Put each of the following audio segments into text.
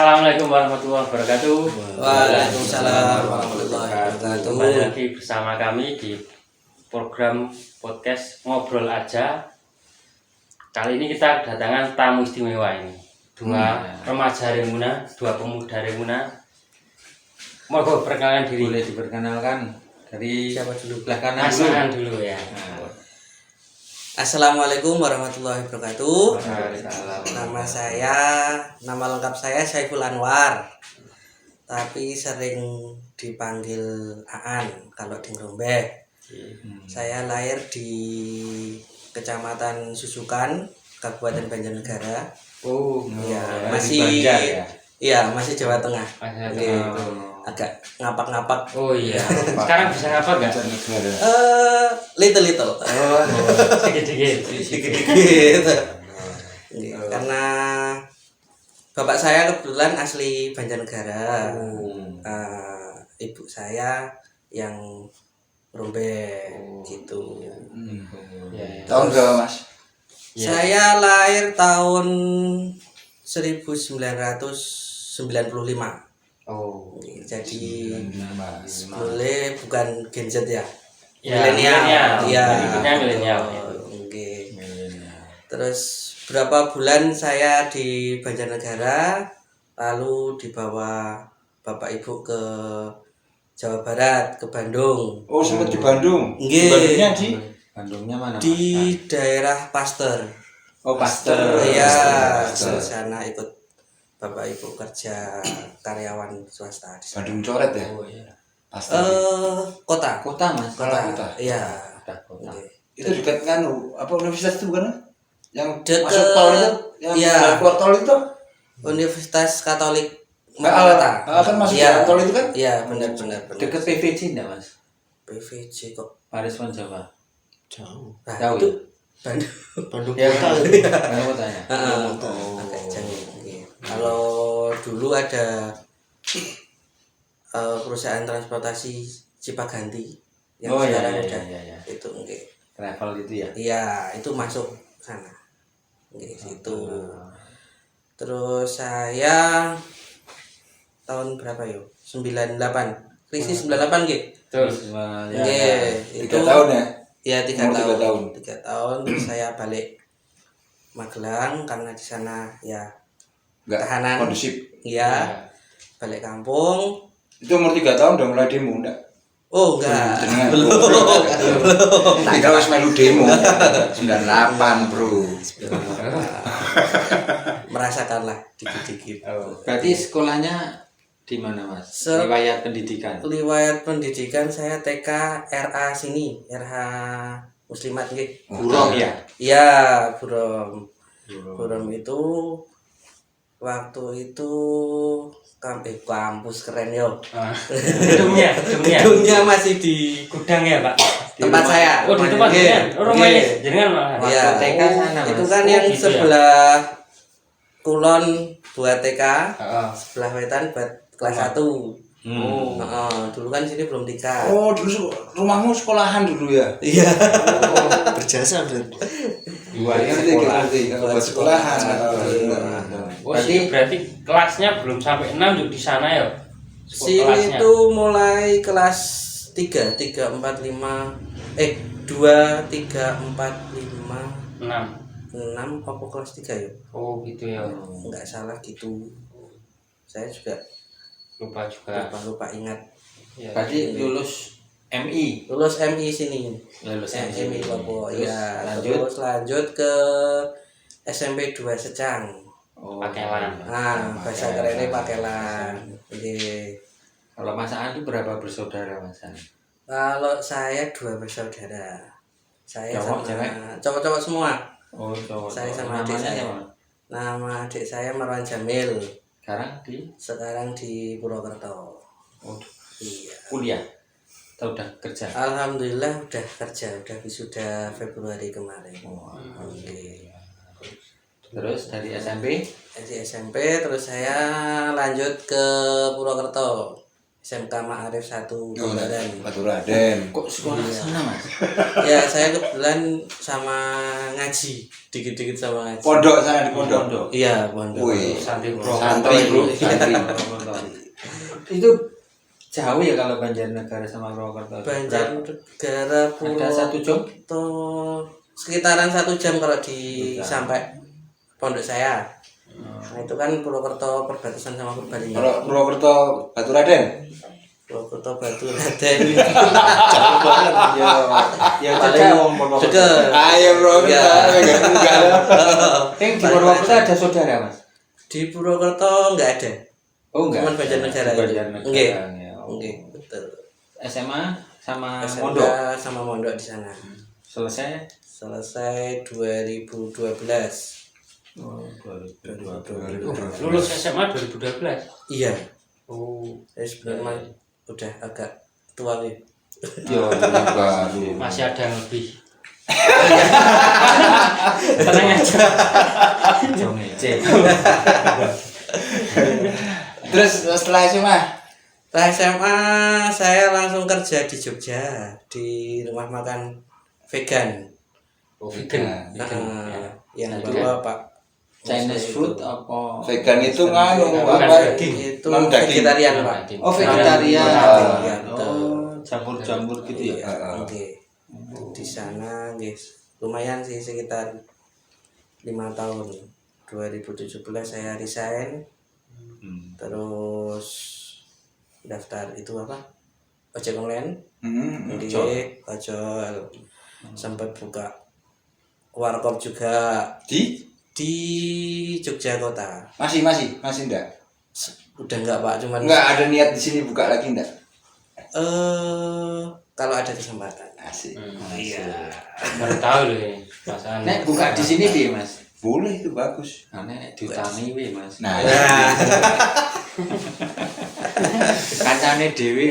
Assalamualaikum warahmatullahi wabarakatuh. Waalaikumsalam warahmatullahi wabarakatuh. Kembali lagi bersama kami di program podcast Ngobrol Aja. Kali ini kita kedatangan tamu istimewa ini. Dua remaja Remuna, dua pemuda Remuna. Mau perkenalkan diri. Boleh diperkenalkan dari Siapa dulu? belah kanan Dulu ya. Assalamualaikum warahmatullahi wabarakatuh. Waalaikumsalam. Nama lengkap saya Saiful Anwar, tapi sering dipanggil Aan kalau di Ngerombeh. Saya lahir di Kecamatan Susukan, Kabupaten Banjarnegara. Oh, Ya, di masih Banjar ya. Iya, masih Jawa Tengah. Masih Oke. Tengah. Agak ngapak-ngapak. Oh iya. Sekarang bisa apa enggak? Negara. Little. Oh, Sedikit-sedikit. Gitu. Karena bapak saya kebetulan asli Banjarnegara. Ibu saya yang Rombe gitu. Ya. tahun berapa Mas? Ya. Saya lahir tahun 1995. Oh. Jadi Mas. boleh bukan Gen Z ya. Ya, Milenial. Iya. Berikutnya milenial. Oke. Terus berapa bulan saya di Banjarnegara, lalu dibawa bapak ibu ke Jawa Barat, ke Bandung. Oh, sempat di Bandung. Nggih. Bandungnya di Bandungnya mana? Di daerah Pasteur. Oh, Pasteur. Iya, di Pasteur. sana ikut bapak ibu kerja karyawan swasta di sana. Bandung coret ya. Oh iya. Pasteur. Kota. Kota, Mas. Kota. Iya. Kota. Oke. Itu dekat kan apa universitas itu bukan? Yang Deket- masuk tol itu, yang iya. keluar tol itu. Universitas Katolik Makassar. Kan masuk Iya. jalan tol itu kan? Iya, benar. Dekat PVJ enggak, Mas? PVJ kok. Paris Jawa. Jauh. Jauh itu ya? Bandung. Ya, Bandung kotanya. Agak jauh. Iya. Kalau dulu ada perusahaan transportasi Cipaganti yang Oh, iya, sekarang iya, udah iya, iya. itu enggak. Travel itu ya. Iya, itu masuk sana. Enggak situ. Terus saya tahun berapa yo? 98. Krisis 98 nggih. Terus Ya, Nggih, 3 tahun ya. Ya 3 Umur 3 tahun. tahun. 3 tahun terus saya balik Magelang karena di sana ya Enggak Tahanan. kondusif. ya balik kampung. Itu umur 3 tahun udah mulai demo enggak? Oh enggak. Belum. Kita harus melu demo. 98, Bro. Merasakanlah dikit-dikit. Berarti sekolahnya di mana, Mas? Se- Riwayat pendidikan. Riwayat pendidikan saya TK RA sini, RH Muslimat nggih. Burung ya. Iya, Burom. Burom itu waktu itu kampus keren yo. gedungnya. Gedungnya masih di Gudang ya, Pak. tempat saya. Oh, di tempat Nggih, jenengan. Oh, rumahnya nggih. jenengan malah. Iya, TK sana, Mas. itu kan Oh, yang gitu ya. sebelah kulon buat TK, Heeh. sebelah wetan buat kelas 1. Oh. Dulu kan sini belum TK. Oh, dulu rumahmu sekolahan dulu ya? Iya. Berjasa berarti. Duanya Ngerti, sekolah. ngerti. Buat sekolahan. Oh, berarti kelasnya belum sampai 6 juga di sana ya? Sini Kelasnya. itu mulai kelas 3, 3, 4, 5 2, 3, 4, 5, 6. 6 apa kelas 3 ya? Oh, gitu ya. Enggak salah gitu. Saya juga Lupa juga. lupa ingat. Ya. Berarti lulus MI. Lulus MI sini. Lulus MI Papua. Terus Ya, lanjut. terus lanjut ke SMP 2 Secang. Oh, Pakelan. Bahasa kerennya Pakelan. Oke. Kalau Mas Aan itu berapa bersaudara, Mas Aan? Kalau saya 2 bersaudara. Saya Cowok, sama cewek? cowok-cowok semua. Oh, cowok. Saya sama adik Namanya saya. siapa? Nama adik saya Marwan Jamil. Sekarang di Sekarang di Purwokerto. oh, Iya. kuliah atau udah kerja? Alhamdulillah udah kerja, udah wisuda Februari kemarin. Oh, Oke. terus dari SMP Di SMP terus saya lanjut ke Purwokerto. SMK Ma'arif 1 Oh, Kembaran. Batu Raden. Kok sekolah sana mas? Ya saya kebetulan sama ngaji, dikit-dikit sama ngaji. Pondok sana di pondok. Iya, pondok. Wih, Santri bro. santri bro. Santri. Itu jauh ya kalau Banjarnegara sama Purwokerto? Banjarnegara Ada 1 jam? Purwokerto sekitaran 1 jam kalau sampai pondok saya. Nah itu kan Purwokerto perbatasan sama Purbalingga. Kalau Purwokerto Batu Raden. Purwokerto Batu Raden. Ya Paling deket. Ayo bro, Ya. enggak. Di Purwokerto ada saudara mas? Di Purwokerto enggak ada. Oh enggak. Cuman Banjarnegara itu. Banjarnegara. Nggih. Ya. Nggih, betul. SMA sama SMK Mondok. sama mondok di sana. Selesai. Selesai 2012. Oh, 2012. Lulus SMA 2012. Iya. Oh, Saya sebenarnya udah agak tua nih. Yo, baru. masih ada yang lebih. Tenang aja. Jong ngece. Terus setelah SMA Setelah SMA saya langsung kerja di Jogja di rumah makan vegan. Oh, vegan. Yang Nah, bawa Pak Chinese food apa? vegan itu nganu Bukan apa? daging. itu Non daging. vegetarian Pak. Oh vegetarian. Iya, betul. Oh campur-campur gitu ya. Iya, oke. Di sana guys lumayan sih sekitar 5 tahun. 2017 saya resign, terus daftar itu apa? Ojek online. Di ojol. Sempat buka warkop juga Di Jogja kota. masih enggak? Udah enggak Pak, cuman Enggak ada niat di sini buka lagi enggak? kalau ada kesempatan. Asik. Iya. Baru tahu loh ini. Perasaan. Nek buka di sini piye mas? Boleh itu bagus. Nek diutangi piye mas? Nah, Kancane dhewe.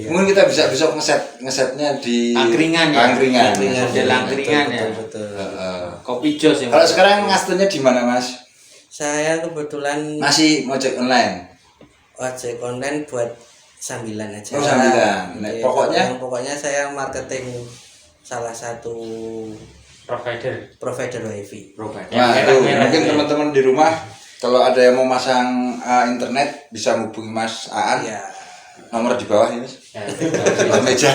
mungkin kita bisa besok ngesetnya di Angkringan ya? Angkringan. Model angkringan ya. Betul. Kopi jos ya. Kalau sekarang ngastunya di mana Mas? Saya kebetulan Masih ojek online. ojek online buat sambilan aja. Oh, sambilan. Nah, Iya, pokoknya saya marketing salah satu provider wifi. Provider. Nah, merah, itu merah, mungkin ya. teman-teman di rumah kalau ada yang mau masang internet bisa hubungi Mas Aan. Iya. Nomor di bawah ini. Ya, Bawah meja.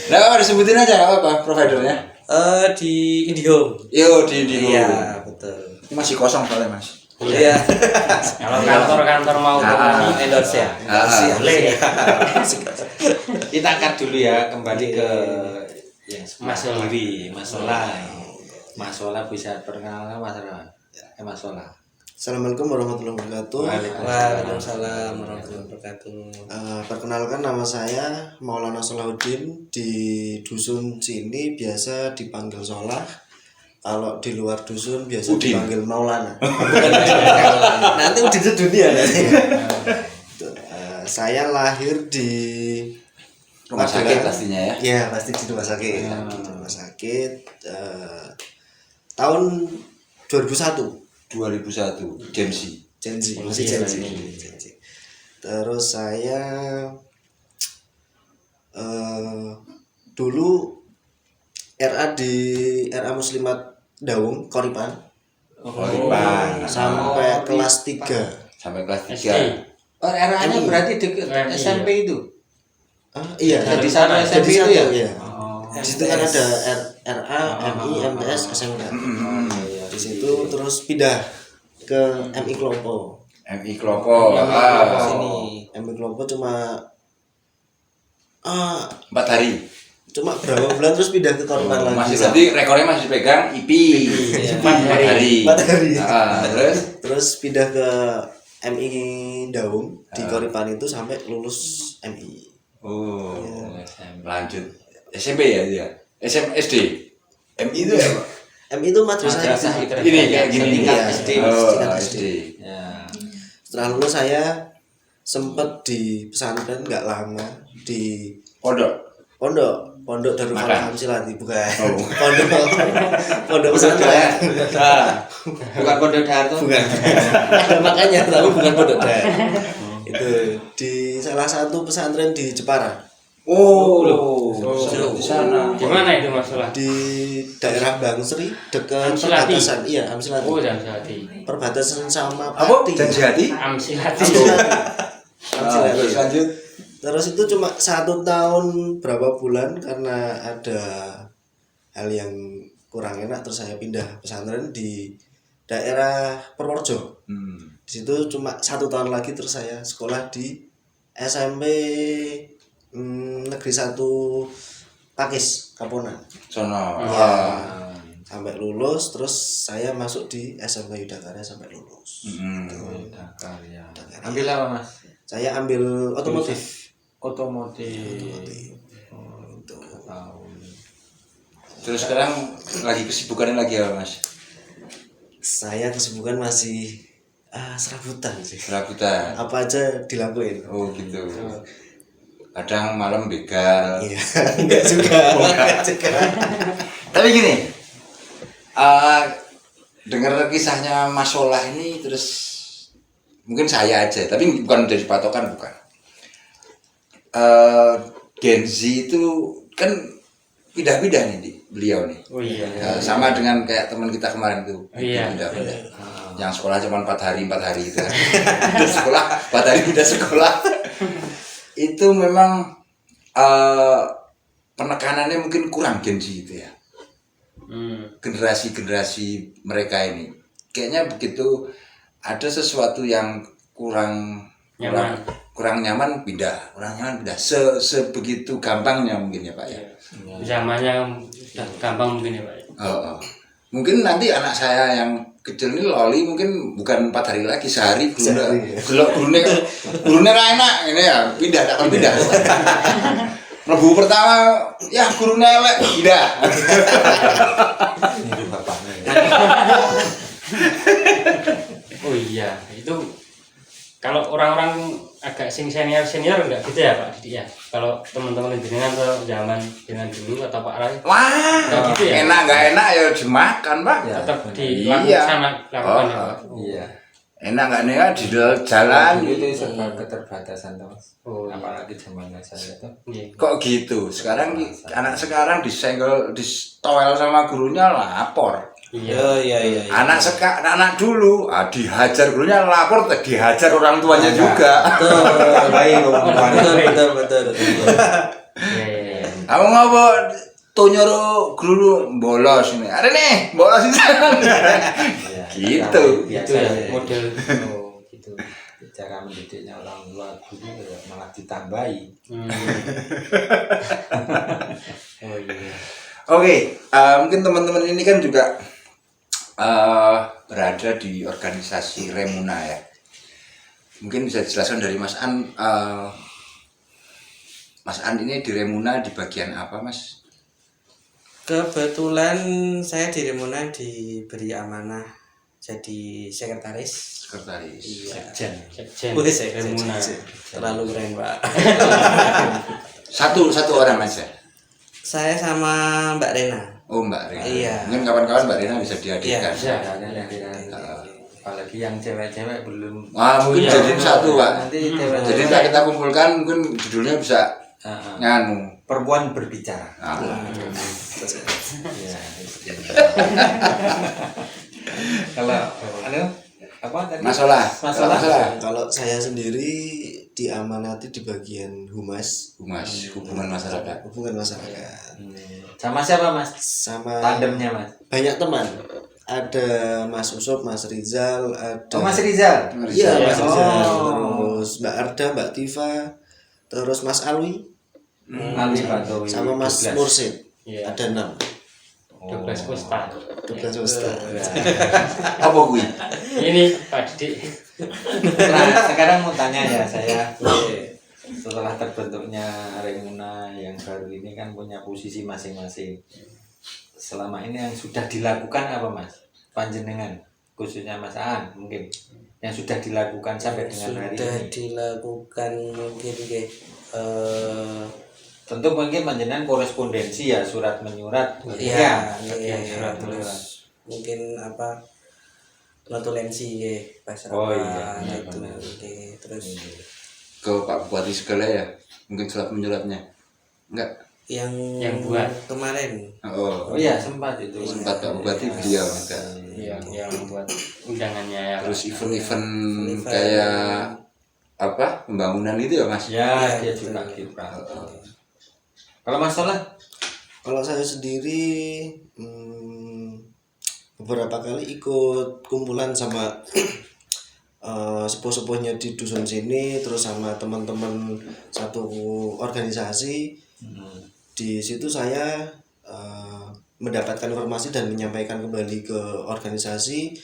Nah, disebutin aja nggak apa providernya. Di IndiHome. Yo di Indigo. Iya, betul. Ini masih kosong soalnya Mas. Iya. kalau kantor-kantor mau Endorse ya. boleh. Kita cut dulu ya, kembali ke yang Mas Ola. Mas Ola. Mas Ola bisa perkenalkan Mas Ola. Mas Ola. Assalamualaikum warahmatullahi wabarakatuh. Waalaikumsalam warahmatullahi wabarakatuh. Perkenalkan nama saya Maulana Salahuddin, di dusun sini biasa dipanggil Solah. Kalau di luar dusun biasa Udin. dipanggil Maulana. Nanti Udin sedunia nanti. Saya lahir di Rumah sakit Magelang. pastinya ya. Ya pasti di rumah sakit. Di rumah sakit tahun 2001. 2001 Gensi. Genzi, masih Genzi. Terus saya dulu RA di RA Muslimat Dawung Koripan Koripan. sampai kelas 3. Sampai kelas 3. SD. Oh, RA-nya berarti deket MI, SMP itu. Iya, Jadi sana SMP itu ya? Iya. Oh. Di situ kan ada RA, MI, MTS, SMK. Di situ terus pindah ke MI Klopo. MI Klopo. Sini. MI Klopo cuma 4 hari. cuma berapa bulan terus pindah ke Koripan lagi. Masih berarti rekornya masih pegang IPI. 4 hari. 4 hari. Terus Pindah ke MI Daung di Koripan itu sampai lulus MI. lanjut SMP ya dia. SD. MI itu ya, Pak? MI itu madrasah. Madrasah itu. Ini kayak gini. Setingkat Iya. SD. Setingkat SD. Ya. Setelah lulus saya sempat di pesantren nggak lama di pondok Darul Makan. Falah Silati bukan. Oh. Pondok pesantren. Bukan Pondok Darto. Bukan. Ada makanya tapi bukan pondok Dar. Itu di salah satu pesantren di Jepara, Oh, di sana. Di mana itu masalah? di daerah Bangsri dekat Amsilati. perbatasan, iya Amsilati, Oh, Jamsati. perbatasan sama apa? Pati. Janji hati? Amsilati. Amsilati. Terus lanjut. Terus itu cuma 1 tahun berapa bulan karena ada hal yang kurang enak, terus saya pindah pesantren di daerah Purworejo. Di situ cuma 1 tahun lagi, terus saya sekolah di SMP Negeri 1 Pakis Kaponan. Sono. Iya. Sampai lulus, terus saya masuk di SMP Yudakara sampai lulus. Karya. Ambil apa mas? Saya ambil otomotif. Otomotif. Tahu. Terus sekarang lagi kesibukannya lagi apa Mas? Saya kesibukan masih serabutan sih. Serabutan. Apa aja dilakuin. Oh gitu. Kadang malam begal. Iya, enggak juga. Enggak juga. Tapi gini, dengar kisahnya Mas Solah ini terus mungkin saya aja, tapi bukan dari patokan bukan. Gen Z itu kan pindah-pindah nih beliau nih. Oh iya. Sama dengan kayak teman kita kemarin tuh. Iya. Pindah-pindah. Yang sekolah cuma 4 hari gitu kan. Pindah sekolah 4 hari pindah sekolah. Itu memang penekanannya mungkin kurang Gen Z itu ya. Generasi mereka ini kayaknya begitu ada sesuatu yang kurang nyaman pindah, sebegitu gampangnya mungkin ya Pak ya. Zamannya udah gampang mungkin ya Pak. Mungkin nanti anak saya yang kecil ini loli mungkin bukan 4 hari lagi, sehari gurunya ra enak ini ya pindah tak pindah. Mlebu pertama ya gurunya elek pindah. Ini bapaknya. Oh iya, itu kalau orang-orang agak senior enggak gitu ya Pak Didi ya. Kalau teman-teman jenengan atau zaman dengan dulu atau Pak Rai. Wah, Nggak gitu ya? enak ya dimakan Pak. Ya, Tetap benar. dilakukan lakukan ya Pak. Iya. Enak nggak nih di jalan. Itu serba keterbatasan tuh mas. Oh, iya. Apalagi zaman saya itu. Iya. Kok gitu? Sekarang anak sekarang disenggol, ditowel sama gurunya lapor. Iya. Iya. Anak dulu dihajar gurunya lapor, dihajar orang tuanya juga. Betul. Iya. Kamu ngapa tuh nyuruh guru bolos ini? Ada nih bolos di sana. Gitu. Itu ya model gitu. Cara mendidiknya orang tua dulu malah ditambahi. Oh iya. Oke, mungkin teman-teman ini kan juga berada di organisasi Remuna ya. Mungkin bisa dijelaskan dari Mas An. Mas An ini di Remuna di bagian apa Mas? Kebetulan saya di Remuna diberi amanah jadi sekretaris. Sekretaris. Iya. Sekjen. Remuna. Terlalu keren Pak. Satu orang aja. Saya sama Mbak Rena. Oh Mbak Rena. Iya. Mungkin kawan-kawan Mbak Rena bisa dihadirkan. Bisa. Apalagi yang cewek-cewek belum. Wah mungkin iya. jadi satu Pak. Nanti cewek. Jadi tak kita kumpulkan mungkin judulnya bisa nganu. Perempuan berbicara. Iya. Kalau apa tadi? Masalah. Kalau saya sendiri diamanati di bagian humas, Hubungan masyarakat. Sama siapa mas? sama Tandemnya mas. banyak teman. Ada Mas Usop, Mas Rizal, ada Oh mas Rizal. Iya, Mas Rizal. Oh. Terus Mbak Arda, Mbak Tifa, terus Mas Alwi, Ali Batowi. sama Mas 12. Mursid. Iya. Ada 6. 12 Pusta. 12 Ustaz. Apa gue? Ini Pak Didi. Nah sekarang mau tanya ya saya. Setelah terbentuknya Remuna yang baru ini kan punya posisi masing-masing. Selama ini yang sudah dilakukan apa mas? Panjenengan khususnya Mas Aan mungkin yang sudah dilakukan sampai dengan hari Sudah ini. dilakukan mungkin Tentu mungkin panjenengan korespondensi ya surat menyurat. iya, surat terus mungkin notulensi nggih pas Oh, rapat iya, itu benar. nggih. Terus Ke Pak Bupati segala ya, mungkin surat menyuratnya enggak? yang buat. kemarin Oh iya sempat itu. Sempat Pak Bupati beliau juga. yang buat undangannya ya. Terus event-event Event. kayak apa pembangunan itu ya Mas? Ya, Iya, dia betul. juga kita. Kalau masalah Kalau saya sendiri beberapa kali ikut kumpulan sama sepuh-sepuhnya di dusun sini, terus sama teman-teman satu organisasi. Di situ saya mendapatkan informasi dan menyampaikan kembali ke organisasi.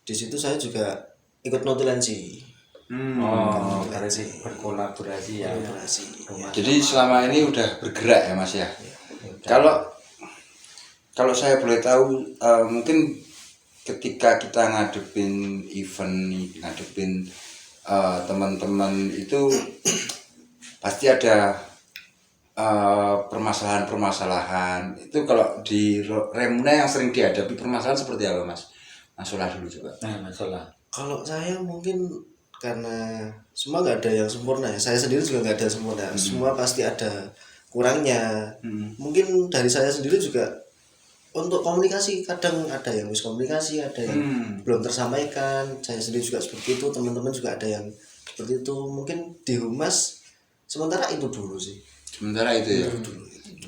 Di situ saya juga ikut notulensi. karena berkolaborasi ya. Rumah Jadi selama ini udah bergerak ya Mas ya. Kalau saya boleh tahu mungkin ketika kita ngadepin event, ngadepin teman-teman itu pasti ada permasalahan-permasalahan. Itu kalau di Remuna yang sering dihadapi permasalahan seperti apa Mas? Mas Solah dulu coba. Nah, masalah. Kalau saya mungkin karena semua nggak ada yang sempurna ya. Saya sendiri juga nggak ada yang sempurna. Semua pasti ada kurangnya. Mungkin dari saya sendiri juga untuk komunikasi kadang ada yang miskomunikasi, ada yang belum tersampaikan. Saya sendiri juga seperti itu. Teman-teman juga ada yang seperti itu. Mungkin di humas sementara itu dulu sih. Sementara itu ya.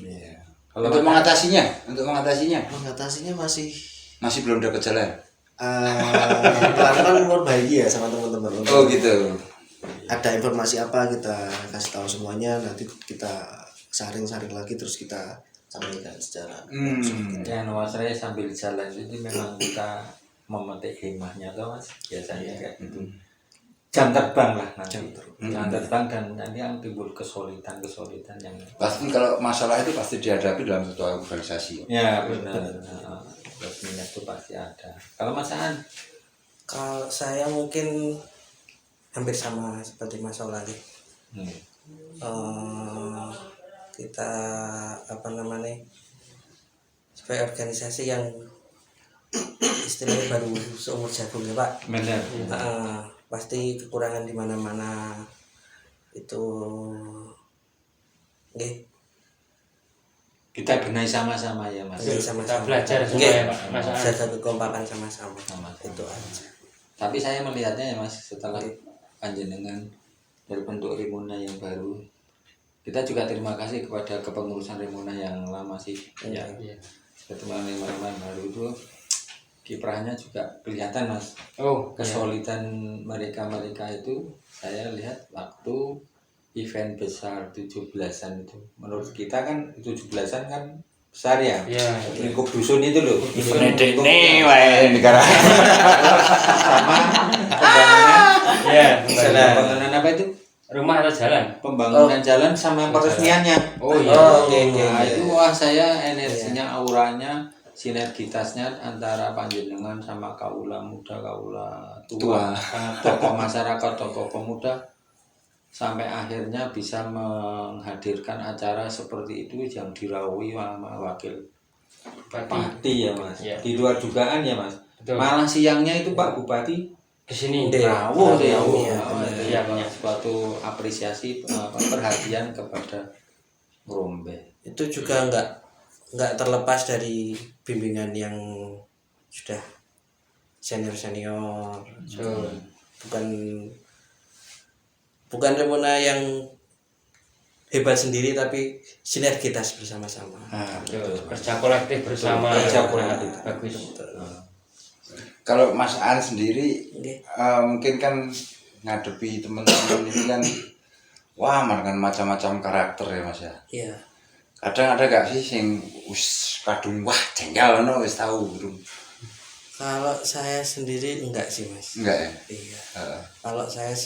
Iya. Untuk mengatasinya Mengatasinya masih masih belum dapat jalan. pelan-pelan memperbaiki ya sama teman-teman. Oh gitu. Ada informasi apa kita kasih tahu semuanya, nanti kita saring-saring lagi terus kita sampaikan secara Ya, Mas Ray sambil jalan itu memang kita memetik hikmahnya toh Mas. Biasanya kayak gitu. Jam terbang lah nanti. Jam terbang dan nanti yang timbul kesulitan yang Pasti kalau masalah itu pasti dihadapi dalam satu organisasi. ya benar. Plus minus itu pasti ada. Kalau Mas Aan, kalau saya mungkin hampir sama seperti Mas Solah nih. Kita apa namanya sebagai organisasi yang istilahnya baru seumur jagung ya Pak. benar. Pasti kekurangan di mana-mana itu nggih. Kita benahi sama-sama ya Mas. Nggih, Kita sama-sama. belajar semua Nggih, ya Pak. Mas Aan. jaga kekompakan sama-sama. Sama-sama. Itu aja. Tapi saya melihatnya ya Mas, setelah panjenengan berbentuk Remuna yang baru, kita juga terima kasih kepada kepengurusan Remuna yang lama sih. Ya, Iya. ketua Remuna yang baru itu kiprahnya juga kelihatan Mas. Oh, Kesulitan mereka itu saya lihat waktu event besar 17-an itu. Menurut kita kan 17-an kan besar ya. Iya. Lingkup dusun itu loh. Nih, wae negara. Sama pembangunan. Iya, Pembangunan apa itu? rumah atau jalan? Pembangunan jalan sama peresmiannya. Oh iya. Nah, itu wah saya energinya, auranya, sinergitasnya antara panjenengan sama kaula muda, kaula tua, tokoh masyarakat, tokoh pemuda, sampai akhirnya bisa menghadirkan acara seperti itu yang diraui sama wakil Bupati ya Mas. Iya. Di luar dugaan ya Mas. Betul. Malah siangnya itu Pak Bupati Kesini. rawuh deh. Iya, Ya, suatu apresiasi perhatian kepada Rombe. Itu juga nggak terlepas dari bimbingan yang sudah senior bukan Remuna yang hebat sendiri tapi sinergitas bersama-sama. Kerja kolektif bersama. Kerja kolektif. Bagus. Kalau Mas An sendiri Nggih. mungkin kan ngadepi teman-teman ini kan wah makan macam-macam karakter ya Mas ya. Iya. Kadang ada gak sih sing wis kadung wah jengkel no wis tahu gitu. Kalau saya sendiri enggak sih Mas. Enggak ya? Iya. Kalau saya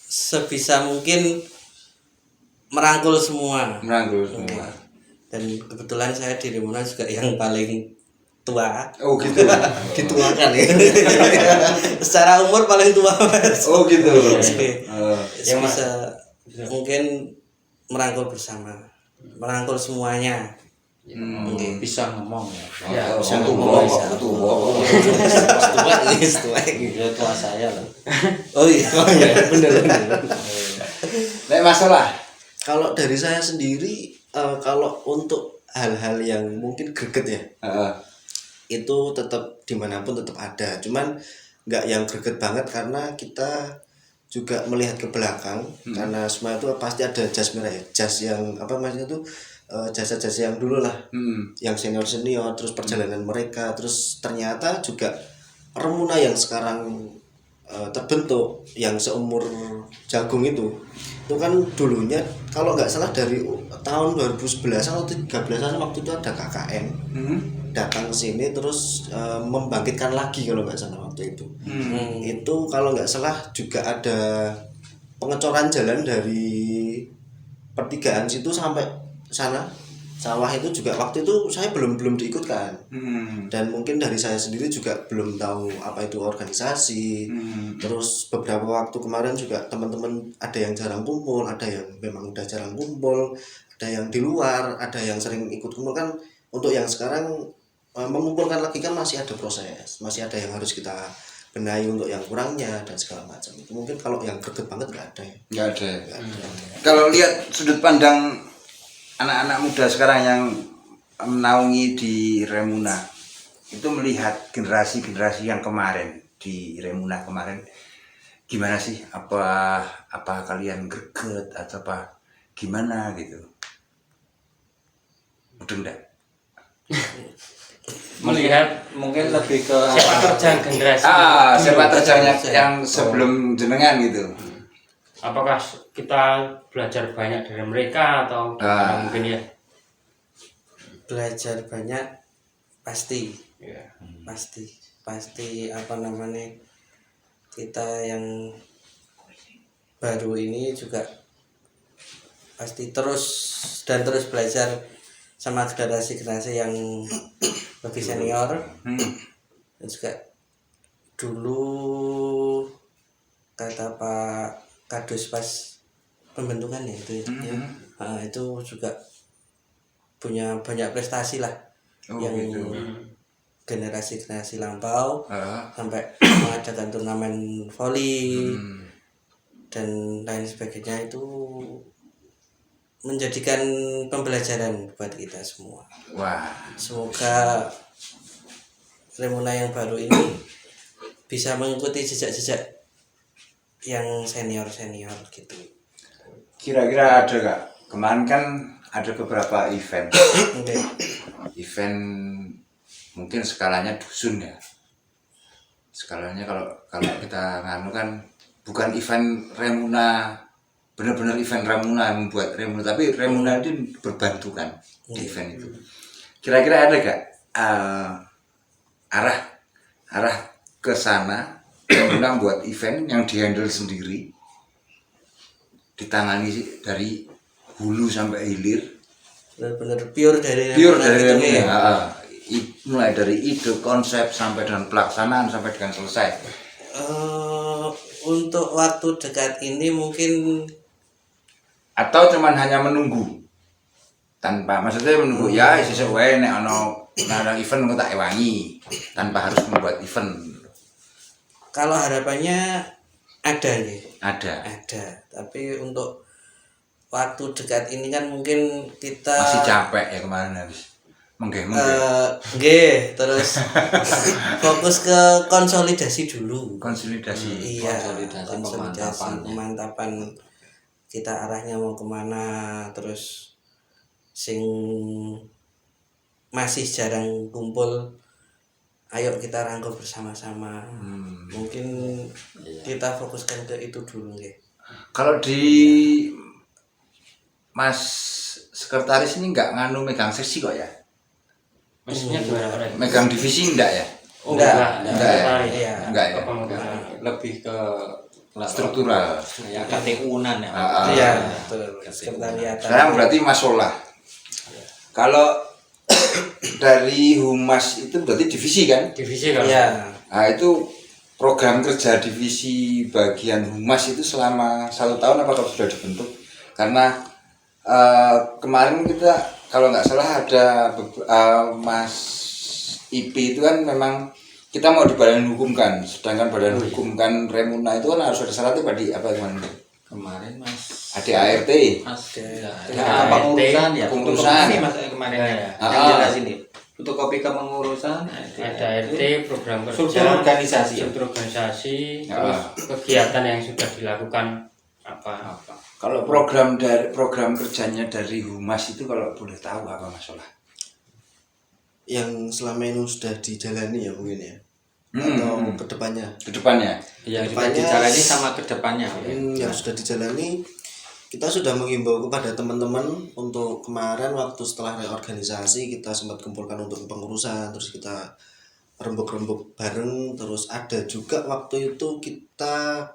sebisa mungkin merangkul semua. Merangkul semua. Dan kebetulan saya di Remuna juga yang paling tua. Oh gitu. Dituakan ya. Secara umur paling tua Mas. Oh gitu. Yang bisa mungkin merangkul bersama, merangkul semuanya Bisa ngomong ya. Ya, bisa Tuh, ngomong, Wong, bisa. tuh, Wong. Setua. Dia tua saya loh. Oh iya, bener. Nek masalah Kalau dari saya sendiri, kalau untuk hal-hal yang mungkin greget ya, Heeh. itu tetap dimanapun tetap ada. Cuman nggak yang greget banget karena kita juga melihat ke belakang, karena semua itu pasti ada jas merah ya, jas yang apa maksudnya tuh jasa-jasa yang dulu lah, yang senior-senior, terus perjalanan mereka, terus ternyata juga Remuna yang sekarang terbentuk, yang seumur Jagung itu kan dulunya kalau nggak salah dari tahun 2011 atau 13an waktu itu ada KKN datang ke sini terus membangkitkan lagi kalau nggak salah waktu itu. Itu kalau nggak salah juga ada pengecoran jalan dari pertigaan situ sampai sana sawah itu juga waktu itu saya belum diikutkan. Dan mungkin dari saya sendiri juga belum tahu apa itu organisasi. Terus beberapa waktu kemarin juga teman-teman ada yang jarang kumpul, ada yang memang udah jarang kumpul, ada yang di luar, ada yang sering ikut kumpul kan. Untuk yang sekarang mengumpulkan lagi kan masih ada proses, masih ada yang harus kita benahi untuk yang kurangnya dan segala macam. Itu mungkin kalau yang greget banget nggak ada ya. nggak ada. Kalau lihat sudut pandang anak-anak muda sekarang yang menaungi di Remuna, itu melihat generasi-generasi yang kemarin di Remuna kemarin, gimana sih? Apa kalian greget atau apa gimana gitu? Mudeng enggak? Melihat Mungkin lebih ke sepak terjang generasi. Sepak terjangnya yang sebelum jenengan gitu. Apakah kita belajar banyak dari mereka atau gimana mungkin ya? Belajar banyak pasti, Ya. pasti apa namanya, kita yang baru ini juga pasti terus belajar sama generasi yang lebih senior. Dan juga dulu kata Pak Kadus pas pembentukan ya itu ya. Itu juga punya banyak prestasi lah yang gitu. generasi lampau sampai mengadakan turnamen voli dan lain sebagainya. Itu menjadikan pembelajaran buat kita semua. Wah, Semoga Remuna yang baru ini bisa mengikuti jejak-jejak yang senior gitu. kira-kira ada gak? Kemarin kan ada beberapa event. Oke. Event mungkin skalanya dusun ya. Skalanya kalau kita nganu kan bukan event Remuna, benar-benar event Remuna yang membuat Remuna, tapi Remuna itu berbantu kan di event itu. Kira-kira ada gak arah ke sana Remuna buat event yang dihandle sendiri, ditangani dari hulu sampai hilir, Benar-benar pure dari Remuna gitu ya. mulai dari ide, konsep sampai dengan pelaksanaan sampai dengan selesai. Untuk waktu dekat ini mungkin Atau cuman hanya menunggu tanpa maksudnya menunggu ya sesuai nek ono event engko tak ewangi tanpa harus membuat event. kalau harapannya ada nih, Ada tapi untuk waktu dekat ini kan mungkin kita masih capek ya kemarin habis menggeh nggih, terus fokus ke konsolidasi dulu. konsolidasi. Iya, Konsolidasi, pemantapan kita arahnya mau kemana, terus sing masih jarang kumpul, ayo kita rangkul bersama-sama. Mungkin kita fokuskan ke itu dulu ya. Kalau di Mas sekretaris ini nggak nganu megang sesi kok ya? Maksudnya gimana Pak? Megang divisi enggak ya? Oh, Enggak ya? Iya. Enggak ya? lebih ke Struktural. ya KTU-nan ya. Iya, betul. Sekretariatan. Sekarang berarti Mas Solah. Kalau dari Humas itu berarti divisi kan? Divisi kan? Iya. Nah itu program kerja divisi bagian Humas itu selama 1 tahun apakah sudah dibentuk? Karena kemarin kita kalau nggak salah ada Mas IP itu kan memang kita mau di badan hukum kan, sedangkan badan hukum kan Remuna itu kan harus ada syaratnya apa gimana? Kemarin Mas ADART. Mas ADART. pengurusan ya. Pengurusan. Fotokopi, Mas kemarin Ya, ya. ya. Yang jelas ini. Fotokopi kepengurusan Ada RT, program kerja, struktur organisasi ya. struktur organisasi, Ya. terus kegiatan yang sudah dilakukan apa. Kalau program kerjanya dari Humas itu kalau boleh tahu apa masalah? Yang selama ini sudah dijalani ya mungkin ya, atau kedepannya. Kedepannya. Yang sudah Kedepannya- dijalani sama kedepannya. Yang sudah dijalani, kita sudah mengimbau kepada teman-teman untuk kemarin waktu setelah reorganisasi kita sempat kumpulkan untuk pengurusan, terus kita rembuk-rembuk bareng, terus ada juga waktu itu kita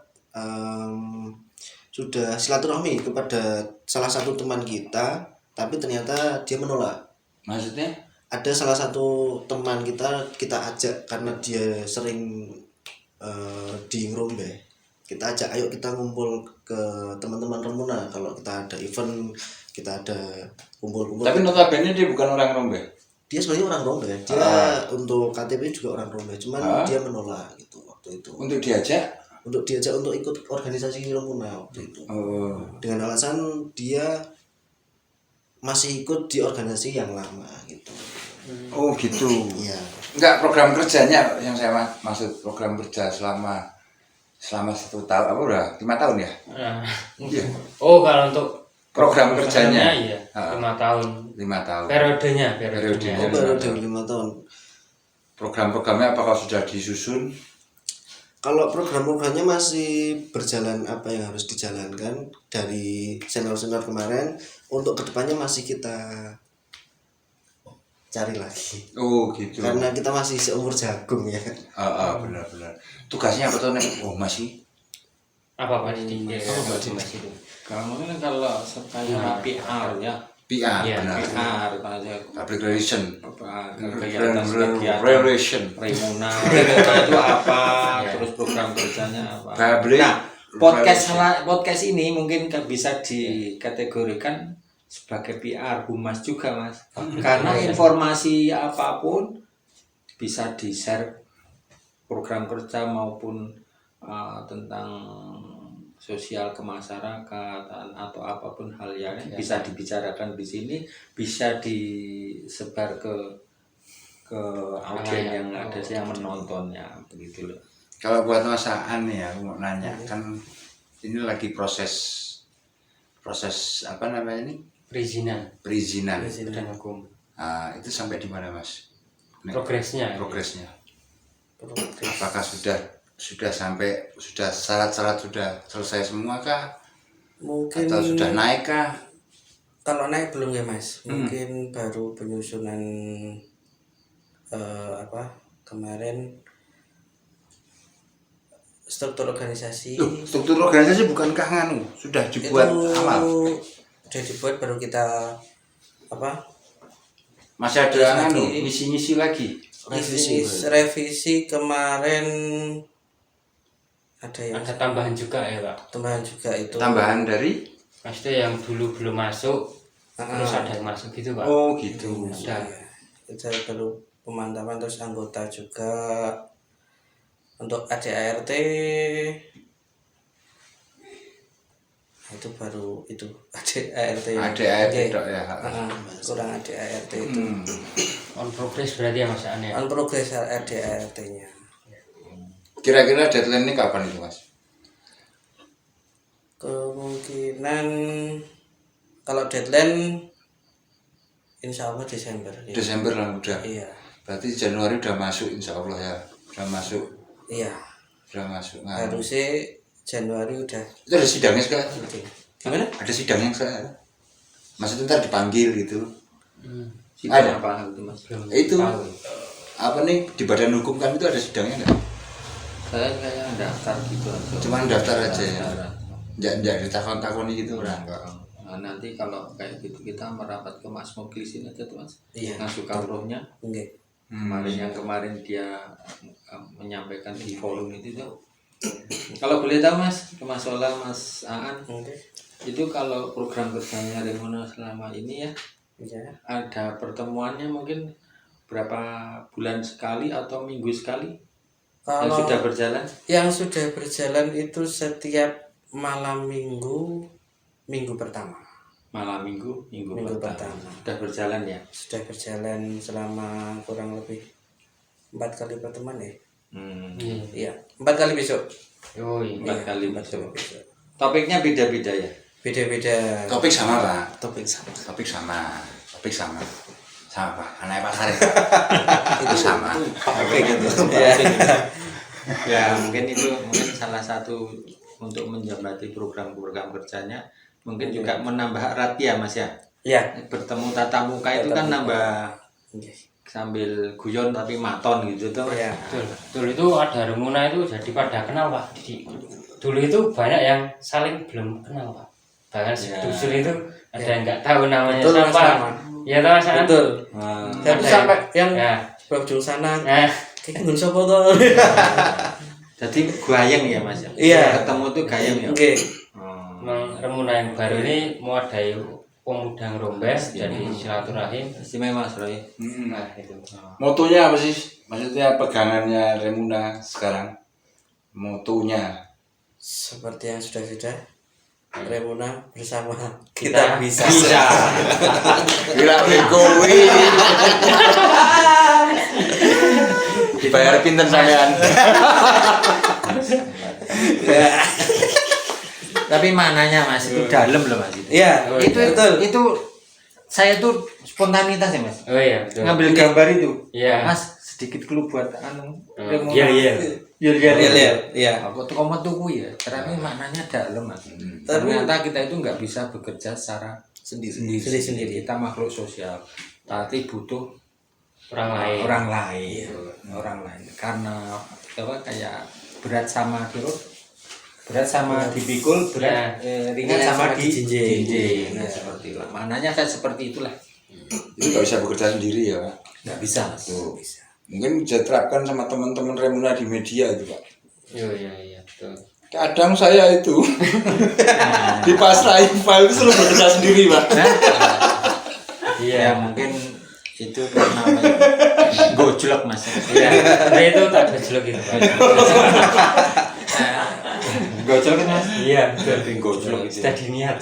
sudah silaturahmi kepada salah satu teman kita, tapi ternyata dia menolak. Maksudnya? Ada salah satu teman kita ajak karena dia sering di Ngrombe. Kita ajak, ayo kita ngumpul ke teman-teman Remuna, kalau kita ada event, kita ada kumpul-kumpul. Tapi notabene dia bukan orang Rombe. Dia sebenarnya orang Rombe, dia untuk KTP juga orang Rombe, cuman dia menolak gitu waktu itu. Untuk diajak? Untuk diajak untuk ikut organisasi Remuna waktu itu. Oh. Dengan alasan dia masih ikut di organisasi yang lama gitu. Oh gitu. Iya. Enggak, program kerjanya yang saya maksud program kerja selama 1 tahun apa udah 5 tahun ya? Nah, Iya. oh kalau untuk Program kerjanya? iya, Ah. 5 tahun. 5 tahun. Periodenya. Periodenya. Oh, baru ada 5 tahun. Program-programnya apakah sudah disusun? Kalau program-programnya masih berjalan apa yang harus dijalankan dari senior-senior kemarin, untuk kedepannya masih kita cari lagi. Oh gitu. Karena kita masih seumur jagung ya. Benar-benar. Tugasnya apa tuh nih? Oh masih. Apa Pak Didi? Kalau mungkin kalau supaya PR ya. PR, Iya, benar. PR aja Public relation. kegiatan Relation. Remuna itu apa, terus program kerjanya apa. Public Nah, podcast ini mungkin bisa dikategorikan sebagai PR Humas juga, Mas. Karena informasi apapun bisa di-share, program kerja maupun tentang sosial ke masyarakat atau apapun hal yang bisa dibicarakan di sini, bisa disebar ke audiens yang ada, yang menontonnya, begitu loh. Kalau buat Mas Aan nih ya, aku mau nanya kan ini lagi proses apa namanya ini? Perizinan Perizinan. dan hukum. Itu sampai di mana Mas? Progresnya. Progresnya. Apakah sudah sampai syarat-syarat sudah selesai semua kah? Mungkin Atau sudah naik kah? kalau naik belum ya Mas, mungkin baru penyusunan kemarin struktur organisasi. Loh, struktur organisasi bukankah nganu sudah dibuat awal? Sudah dibuat, baru kita Masih ada nganu Lagi. misi-misi lagi. revisi kemarin ada yang Ada tambahan juga ya Pak. tambahan juga itu. Tambahan dari? Maksudnya yang dulu belum masuk, terus ada yang masuk gitu Pak. Oh gitu. Ada. Itu baru pemantauan, terus anggota juga untuk ADART. Itu baru itu ADART. ADART Oke. dok ya. Kurang ADART itu. On progress berarti ya Mas Aan ya. On progress ADART-nya. Kira-kira deadline ini kapan itu Mas? Kemungkinan kalau deadline insya Allah Desember. Ya. Desember lah udah. Iya. Berarti Januari udah masuk insya Allah ya. Udah masuk. Iya. Udah masuk. Harusnya Januari udah. Itu ada sidangnya sekarang? Gimana? Ada sidangnya sekarang? Maksudnya ntar dipanggil gitu. Sidang apa itu, Mas? Itu Tahu. apa nih di badan hukum kan itu ada sidangnya nggak? Saya kayak daftar gitu aja. Cuman daftar aja ya? Daftar. Nggak ditakon-takoni gitu orang. Nah, nanti kalau kayak gitu kita merapat ke Mas Mugli sini aja tuh Mas. Iya. Yang suka rohnya. Enggak. Kemarin dia menyampaikan di forum itu tuh. Kalau boleh tahu Mas, ke Mas Ola, Mas Aan, Oke. itu kalau program kerjanya Remuna selama ini ya, Ya. ada pertemuannya mungkin berapa bulan sekali atau minggu sekali yang Kalau sudah berjalan? yang sudah berjalan itu setiap malam minggu pertama. Malam minggu Minggu pertama. pertama. Sudah berjalan ya? Sudah berjalan selama kurang lebih 4 kali pertemuan ya. Iya, 4 kali besok. Oh iya. 4 kali 4 besok. kali besok. Topiknya beda-beda ya? Beda-beda. Topik sama Pak. Topik sama. Topik sama. Topik sama. Sama Pak. Anak pasar ya. Itu sama. Oke gitu. Ya mungkin itu salah satu untuk menjambati program-program kerjanya, mungkin juga menambah erat ya Mas ya. Ya. Bertemu tatap muka itu kan nambah sambil guyon tapi maton gitu tuh Mas. Iya. Dulu itu ada Remuna itu jadi pada kenal Pak. Dulu itu banyak yang saling belum kenal Pak. Bahkan sedusun itu ada yang nggak tahu namanya Betul, Mas siapa. Rahman. Iya tahu Mas. Betul. Jadi Ada sampai yang ya. sebelah ujung sana Nah, kayak ngun sapa to. Jadi gayeng ya Mas ya. Iya. Ketemu tuh gayeng ya. Oke. memang Remuna yang baru ini mau ada pemuda ngerombes jadi silaturahim. Istimewa Mas Roy. Nah itu. Motonya apa sih? Maksudnya pegangannya Remuna sekarang? Motonya. Seperti yang sudah Remuna bersama Kita kita bisa. Gila kowe. Dibayar pinten sampean? Tapi mananya Mas itu dalam loh Mas itu. Iya, Itu betul. itu saya tuh spontanitas ya Mas. Oh iya betul. Ngambil gambar itu. Iya. Mas sedikit clue buat anu. Iya iya. Iya. Iya. Aku tuh komo tuku ya. Ternyata maknanya dalam Mas. Ternyata kita itu nggak bisa bekerja secara sendiri. Kita makhluk sosial. Tapi butuh Orang lain. orang lain. Karena apa kayak berat sama berat sama dipikul, berat ringan sama dijinjing. Nah, seperti itu. Maknanya kayak seperti itulah. Itu nggak bisa bekerja sendiri ya Pak? Nggak bisa Mas. Tuh. Mungkin bisa terapkan sama teman-teman Remuna di media itu Pak. Iya betul. Kadang saya itu dipasrahin file itu selalu bekerja sendiri Pak. Ya mungkin itu karena gojlok Mas. Iya. Nah itu tak gejlok gitu Pak. Gojlok kan Mas? Iya betul. Gojlok itu. Sudah diniat.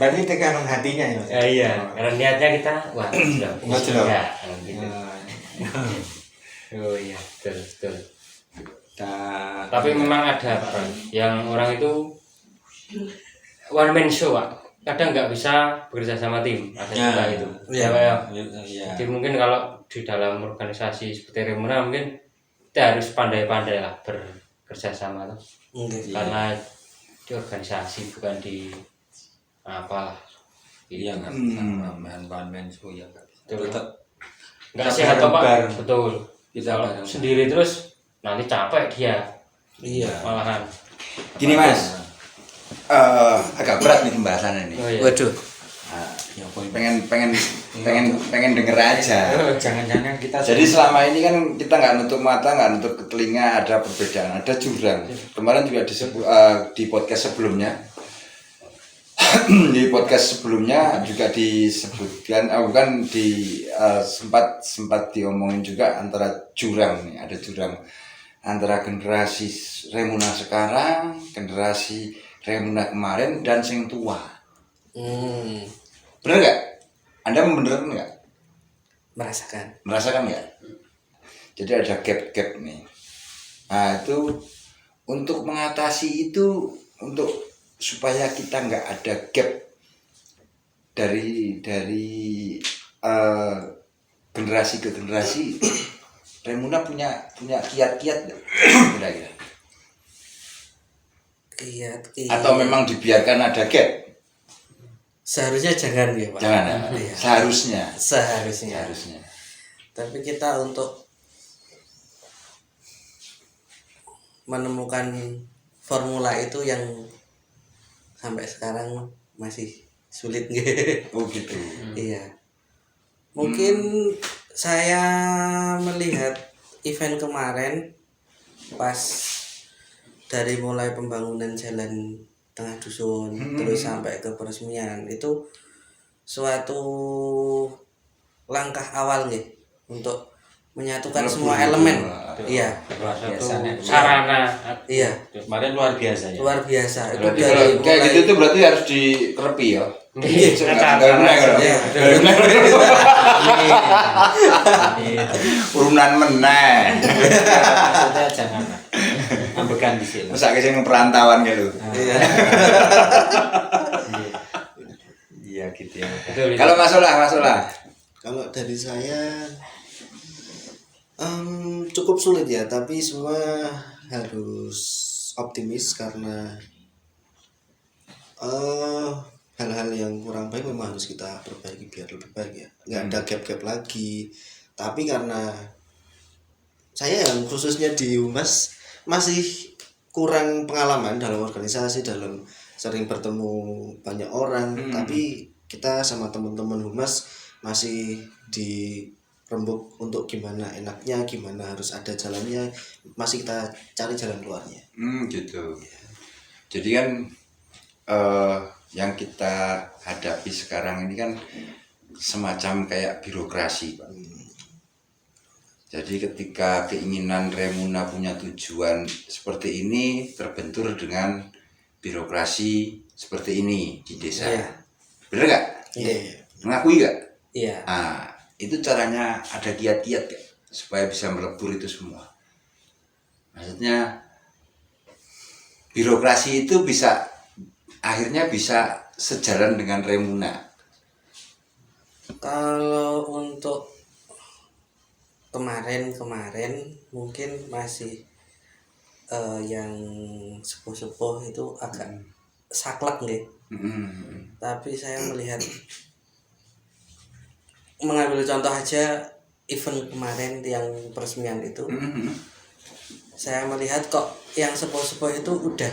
Berarti tekan hatinya ya Mas. Ya, iya. Karena niatnya kita wah gejlok. Gejlok. Ya, gitu. Oh iya betul. Tapi memang ada Pak Roy, yang orang itu one man show Pak. Kadang nggak bisa bekerja sama tim, ada juga itu. Iya. Ya, Pak, ya. Iya. Jadi mungkin kalau di dalam organisasi seperti Remuna mungkin kita harus pandai-pandai lah bekerja sama tuh. Oke. Karena di organisasi bukan di apa Iya nggak bisa bahan-bahan show ya nggak bisa. Betul. Nggak Kita sehat toh Pak. bareng. Betul. Kita Kalau bareng. sendiri terus nanti capek dia Iya. malahan. Gini Mas, agak berat nih pembahasannya nih. Oh iya. Waduh. Nah, Ya, poin. pengen denger aja. Jangan-jangan kita Jadi selama ini kan kita nggak nutup mata, nggak nutup telinga, ada perbedaan, ada jurang. Kemarin juga di podcast sebelumnya, di podcast sebelumnya juga disebutkan, bukan sempat diomongin juga antara jurang nih, ada jurang antara generasi Remuna sekarang, generasi Remuna kemarin dan sing tua. Bener nggak? Anda membenarkan nggak? Merasakan nggak? Jadi ada gap nih. Nah itu untuk mengatasi itu, untuk supaya kita nggak ada gap dari generasi ke generasi, Remuna punya kiat-kiat nggak? Kira-kira? Kiat. Atau memang dibiarkan ada gap? Seharusnya jangan ya Pak. Jangan ya? Iya. Seharusnya. Tapi kita untuk menemukan formula itu yang sampai sekarang masih sulit nggih. Oh gitu. Iya. Mungkin saya melihat event kemarin pas dari mulai pembangunan jalan tengah dusun terus sampai ke peresmian itu suatu langkah awal nih untuk menyatukan Melebur semua itu. elemen. Wah. Iya, Biasanya sarana iya, kemarin luar biasa ya. luar biasa. Itu Berarti dari kalau kayak mulai- gitu tuh berarti harus dikerepi ya. Iya, Nggak benar, kalau. Iya. Urunan meneh. Maksudnya jangan ambekan di sini. Masa kesini perantauan gitu. Iya gitu ya. Betul, itu. Kalau masalah. Kalau dari saya cukup sulit ya, tapi semua harus optimis karena hal-hal yang kurang baik memang harus kita perbaiki biar lebih baik ya. Nggak ada gap-gap lagi. Tapi karena saya yang khususnya di Humas masih kurang pengalaman dalam organisasi, dalam sering bertemu banyak orang, tapi kita sama teman-teman Humas masih di rembuk untuk gimana enaknya, gimana harus ada jalannya, masih kita cari jalan keluarnya. Gitu. Jadi kan yang kita hadapi sekarang ini kan semacam kayak birokrasi, Pak. Jadi ketika keinginan Remuna punya tujuan seperti ini terbentur dengan birokrasi seperti ini di desa. Iya. Bener nggak? Iya. Mengakui nggak? Iya. Nah, itu caranya ada kiat-kiat nggak? Supaya bisa melebur itu semua. Maksudnya birokrasi itu akhirnya bisa sejalan dengan Remuna. Kalau untuk kemarin mungkin masih yang sepuh-sepuh itu agak saklek nih. Tapi saya melihat mengambil contoh aja event kemarin yang peresmian itu, saya melihat kok yang sepuh-sepuh itu udah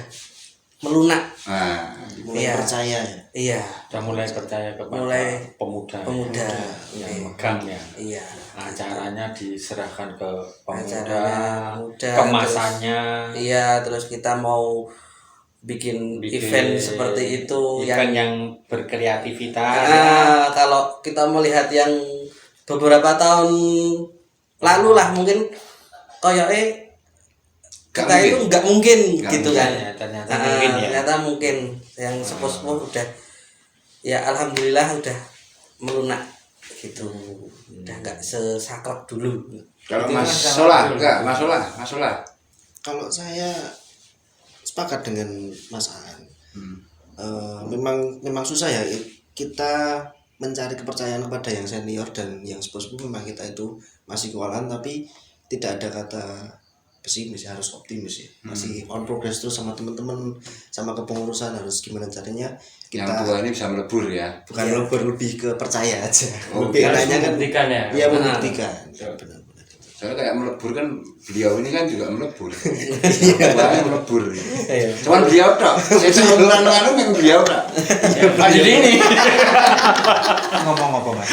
melunak. Nah, Mulai Iya. percaya ya. Iya, Udah mulai percaya kepada Mulai pemuda Iya. yang megang ya. Iya. Acaranya diserahkan ke pemuda, Acaranya muda, kemasannya, Iya, terus kita mau bikin event seperti itu event yang berkreativitas. kalau kita melihat yang beberapa tahun lalu lah mungkin kita itu nggak mungkin gitu kan. Ternyata mungkin ya. Ternyata mungkin yang sepuh-sepuh udah ya alhamdulillah udah melunak gitu. Udah nggak sesaklek dulu. kalau Itu kan masalah sama enggak, masalah. Kalau saya sepakat dengan Mas Aan. Memang susah ya kita mencari kepercayaan kepada yang senior dan yang sepuh-sepuh. Memang kita itu masih kewalahan, tapi tidak ada kata pesimis, harus optimis ya. Masih on progress terus sama teman-teman, sama kepengurusan harus gimana caranya Yang kita tua ini bisa melebur ya. bukan lebih ke percaya aja. Oh, Lebih harus enaknya kan membuktikan ya. iya membuktikan. Ya, benar-benar. Soalnya kayak melebur kan, beliau ini kan juga melebur. Tuanya melebur. Cuman beliau tok. Saya seumuran memang beliau tok. Jadi ini Ngomong apa mas?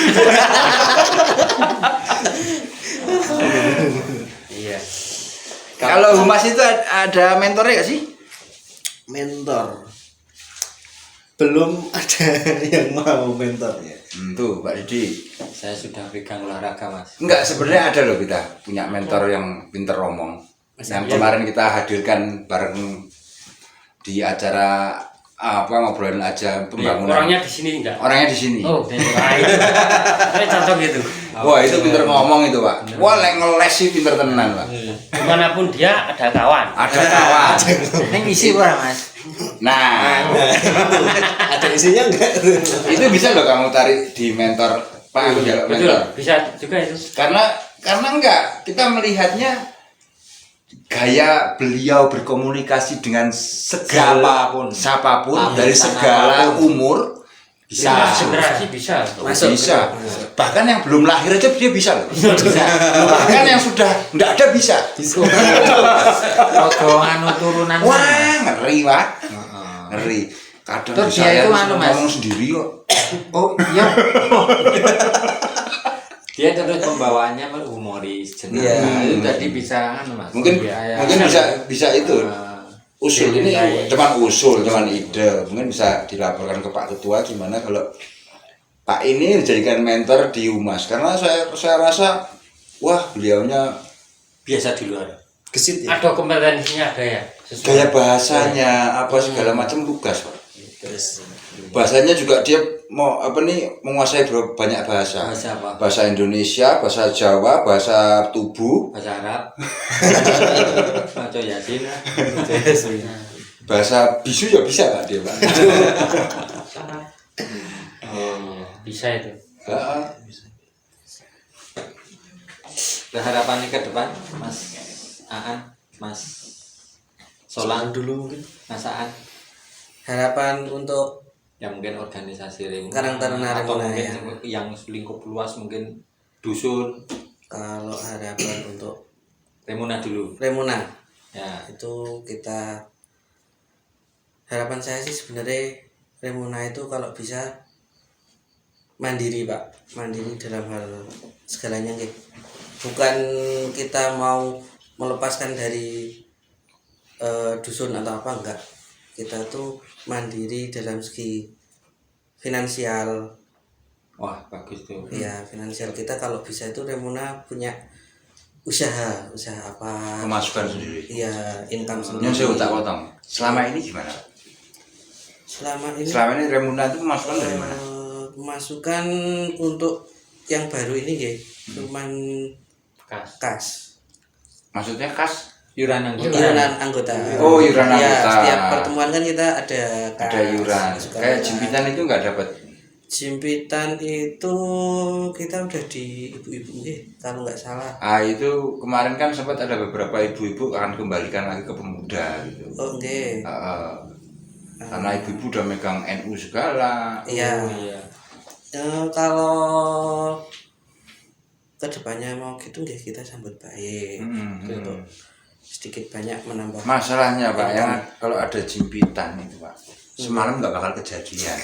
iya. Kalau Humas itu ada mentornya gak sih? Mentor belum ada yang mau mentornya. Tuh Pak Didi. Saya sudah pegang olahraga mas. Enggak, sebenarnya ada loh kita punya mentor yang pinter ngomong. Yang kemarin kita hadirkan bareng di acara ngobrolin aja pembangunan. Orangnya di sini enggak? Orangnya di sini. Oh, saya contoh gitu. Wah, itu pinter ngomong itu, Pak. Wah, lek ngeles sih pinter tenan, Pak. Dimanapun dia ada kawan. Ada kawan. Ini isi apa mas? Nah, Ada isinya enggak? itu bisa loh kamu tarik di mentor, Pak, aku jaluk Betul, mentor. bisa juga itu. Karena enggak, kita melihatnya gaya beliau berkomunikasi dengan siapapun dari segala umur bisa. Generasi bisa. Bisa. Bahkan yang belum lahir aja dia bisa loh. Bahkan yang sudah enggak ada bisa. Rogongan turunan. Wah, ngeri, Pak. Ngeri. Kadang Terus dia saya itu anu, Mas. ngomong sendiri kok. Oh iya. Dia terus pembawaannya humoris jeneng. Iya. Nah, itu tadi bisa anu mas. Mungkin bisa itu. Usul ini cuman ide, mungkin bisa dilaporkan ke Pak Ketua gimana kalau Pak ini dijadikan mentor di Humas karena saya rasa wah beliaunya Biasa di luar. Gesit ya. Ada kompetensinya ada ya. Sesuai. gaya bahasanya apa segala macam lugas Pak. Terus Bahasanya juga dia mau menguasai banyak bahasa. Bahasa apa? Bahasa Indonesia, bahasa Jawa, bahasa tubuh, Bahasa Arab. Maco Yasin. bahasa bisu ya bisa Pak dia Pak. Bisa itu. Heeh. Harapannya ke depan, Mas Aan, Mas Solan, dulu mungkin. Mas Aan, Harapan untuk yang mungkin organisasi Remuna Karang Taruna atau Remuna, mungkin ya. yang lingkup luas mungkin dusun kalau harapan untuk Remuna dulu Remuna ya. itu kita harapan saya sih sebenarnya Remuna itu kalau bisa mandiri Pak, mandiri dalam hal segalanya gitu. Bukan kita mau melepaskan dari dusun atau apa, enggak. Kita tuh mandiri dalam segi finansial. Wah bagus tuh. Ya, finansial kita kalau bisa itu Remuna punya usaha apa? Pemasukan sendiri. Iya, income sendiri. Yang saya tak potong. Selama ini gimana Pak? Selama ini Remuna itu pemasukan dari mana? pemasukan untuk yang baru ini ya, cuman kas. Yuran Maksudnya kas? anggota. Iuran anggota. Oh, iuran Ya, anggota. setiap pertemuan kan kita ada kas. Ada iuran. Suka Kayak iuran. jimpitan itu nggak dapat. Jimpitan itu kita udah di ibu-ibu kalau nggak salah. Itu kemarin kan sempat ada beberapa ibu-ibu akan kembalikan lagi ke pemuda gitu. Oh, enggak. Karena ibu-ibu udah megang NU segala. Iya. Iya. Kalau kedepannya mau gitu nggak, kita sambut baik. Untuk sedikit banyak menambah. Masalahnya Pak, yang kalau ada jimpitan itu Pak, semalam nggak bakal kejadian.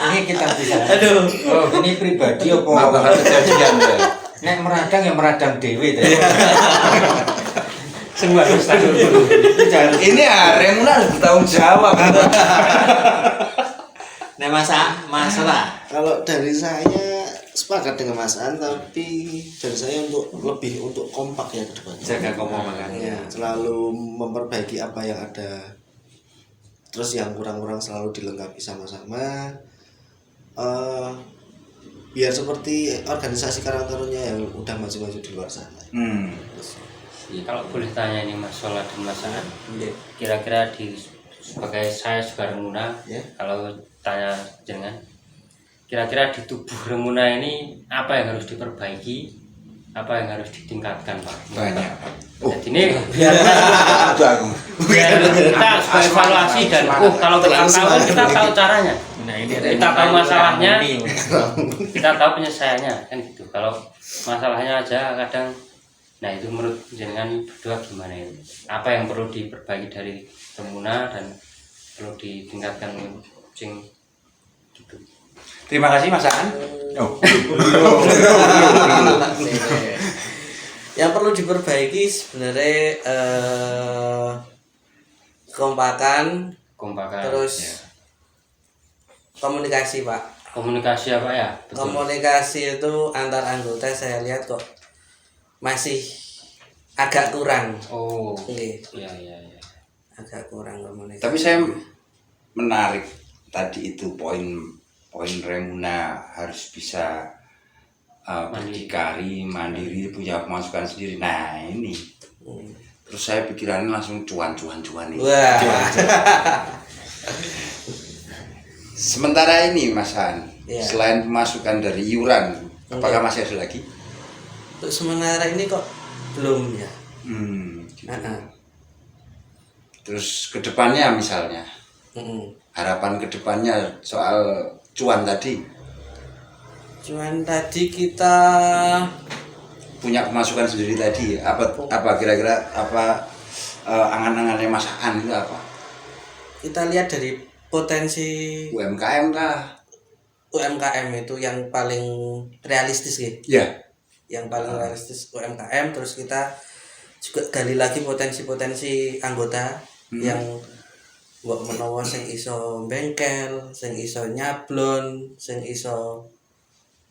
Ini kita bisa. Aduh. Oh, ini pribadi apa? Nggak bakal kejadian ya. Nek meradang ya meradang dewi tadi. Semua harus tanggung dulu. Ini Remuna harus bertanggung jawab. Nah masalah. Kalau dari saya sepakat dengan Mas An, tapi dari saya lebih untuk kompak ya ke depan. Jaga komokan. Ya, selalu memperbaiki apa yang ada. Terus yang kurang-kurang selalu dilengkapi sama-sama. Biar seperti organisasi Karang Taruna yang udah maju-maju di luar sana. Kalau boleh tanya nih Mas Sola dan Mas Aan, kira-kira sebagai saya juga Remuna, Ya. kalau tanya jangan, kira-kira di tubuh Remuna ini apa yang harus diperbaiki, apa yang harus ditingkatkan Pak? Banyak. Jadi ini biar kita sebagai evaluasi dan kalau kita tahu kita tahu caranya, Nah ini kita tahu masalahnya, kita tahu penyelesaiannya kan gitu. Kalau masalahnya aja kadang, nah itu menurut jenengan berdua gimana itu? Apa yang perlu diperbaiki dari Remuna dan perlu ditingkatkan sing gitu. Terima kasih Mas Aan. Yang perlu diperbaiki sebenarnya kekompakan, terus ya. komunikasi Pak. Komunikasi apa ya? Betul. Komunikasi itu antar anggota saya lihat kok masih agak kurang. Oh, Oke, iya. agak kurang komunikasi. Tapi saya menarik tadi itu poin Remuna harus bisa berdikari, mandiri, punya pemasukan sendiri. Nah ini, terus saya pikirannya langsung cuan ini. Wah. Sementara ini Mas Han, Iya. selain pemasukan dari iuran, apakah masih ada lagi? Untuk sementara ini kok belum ya. Gitu. Heeh. Terus kedepannya misalnya, harapan kedepannya soal cuan tadi, Cuman tadi kita punya pemasukan sendiri tadi, apa kira-kira angan-angannya Mas Han itu apa? kita lihat dari potensi UMKM kah? UMKM itu yang paling realistis gitu. Ya. Yang paling realistis UMKM, terus kita juga gali lagi potensi-potensi anggota yang mbok menawa sing iso bengkel, sing iso nyablon, sing iso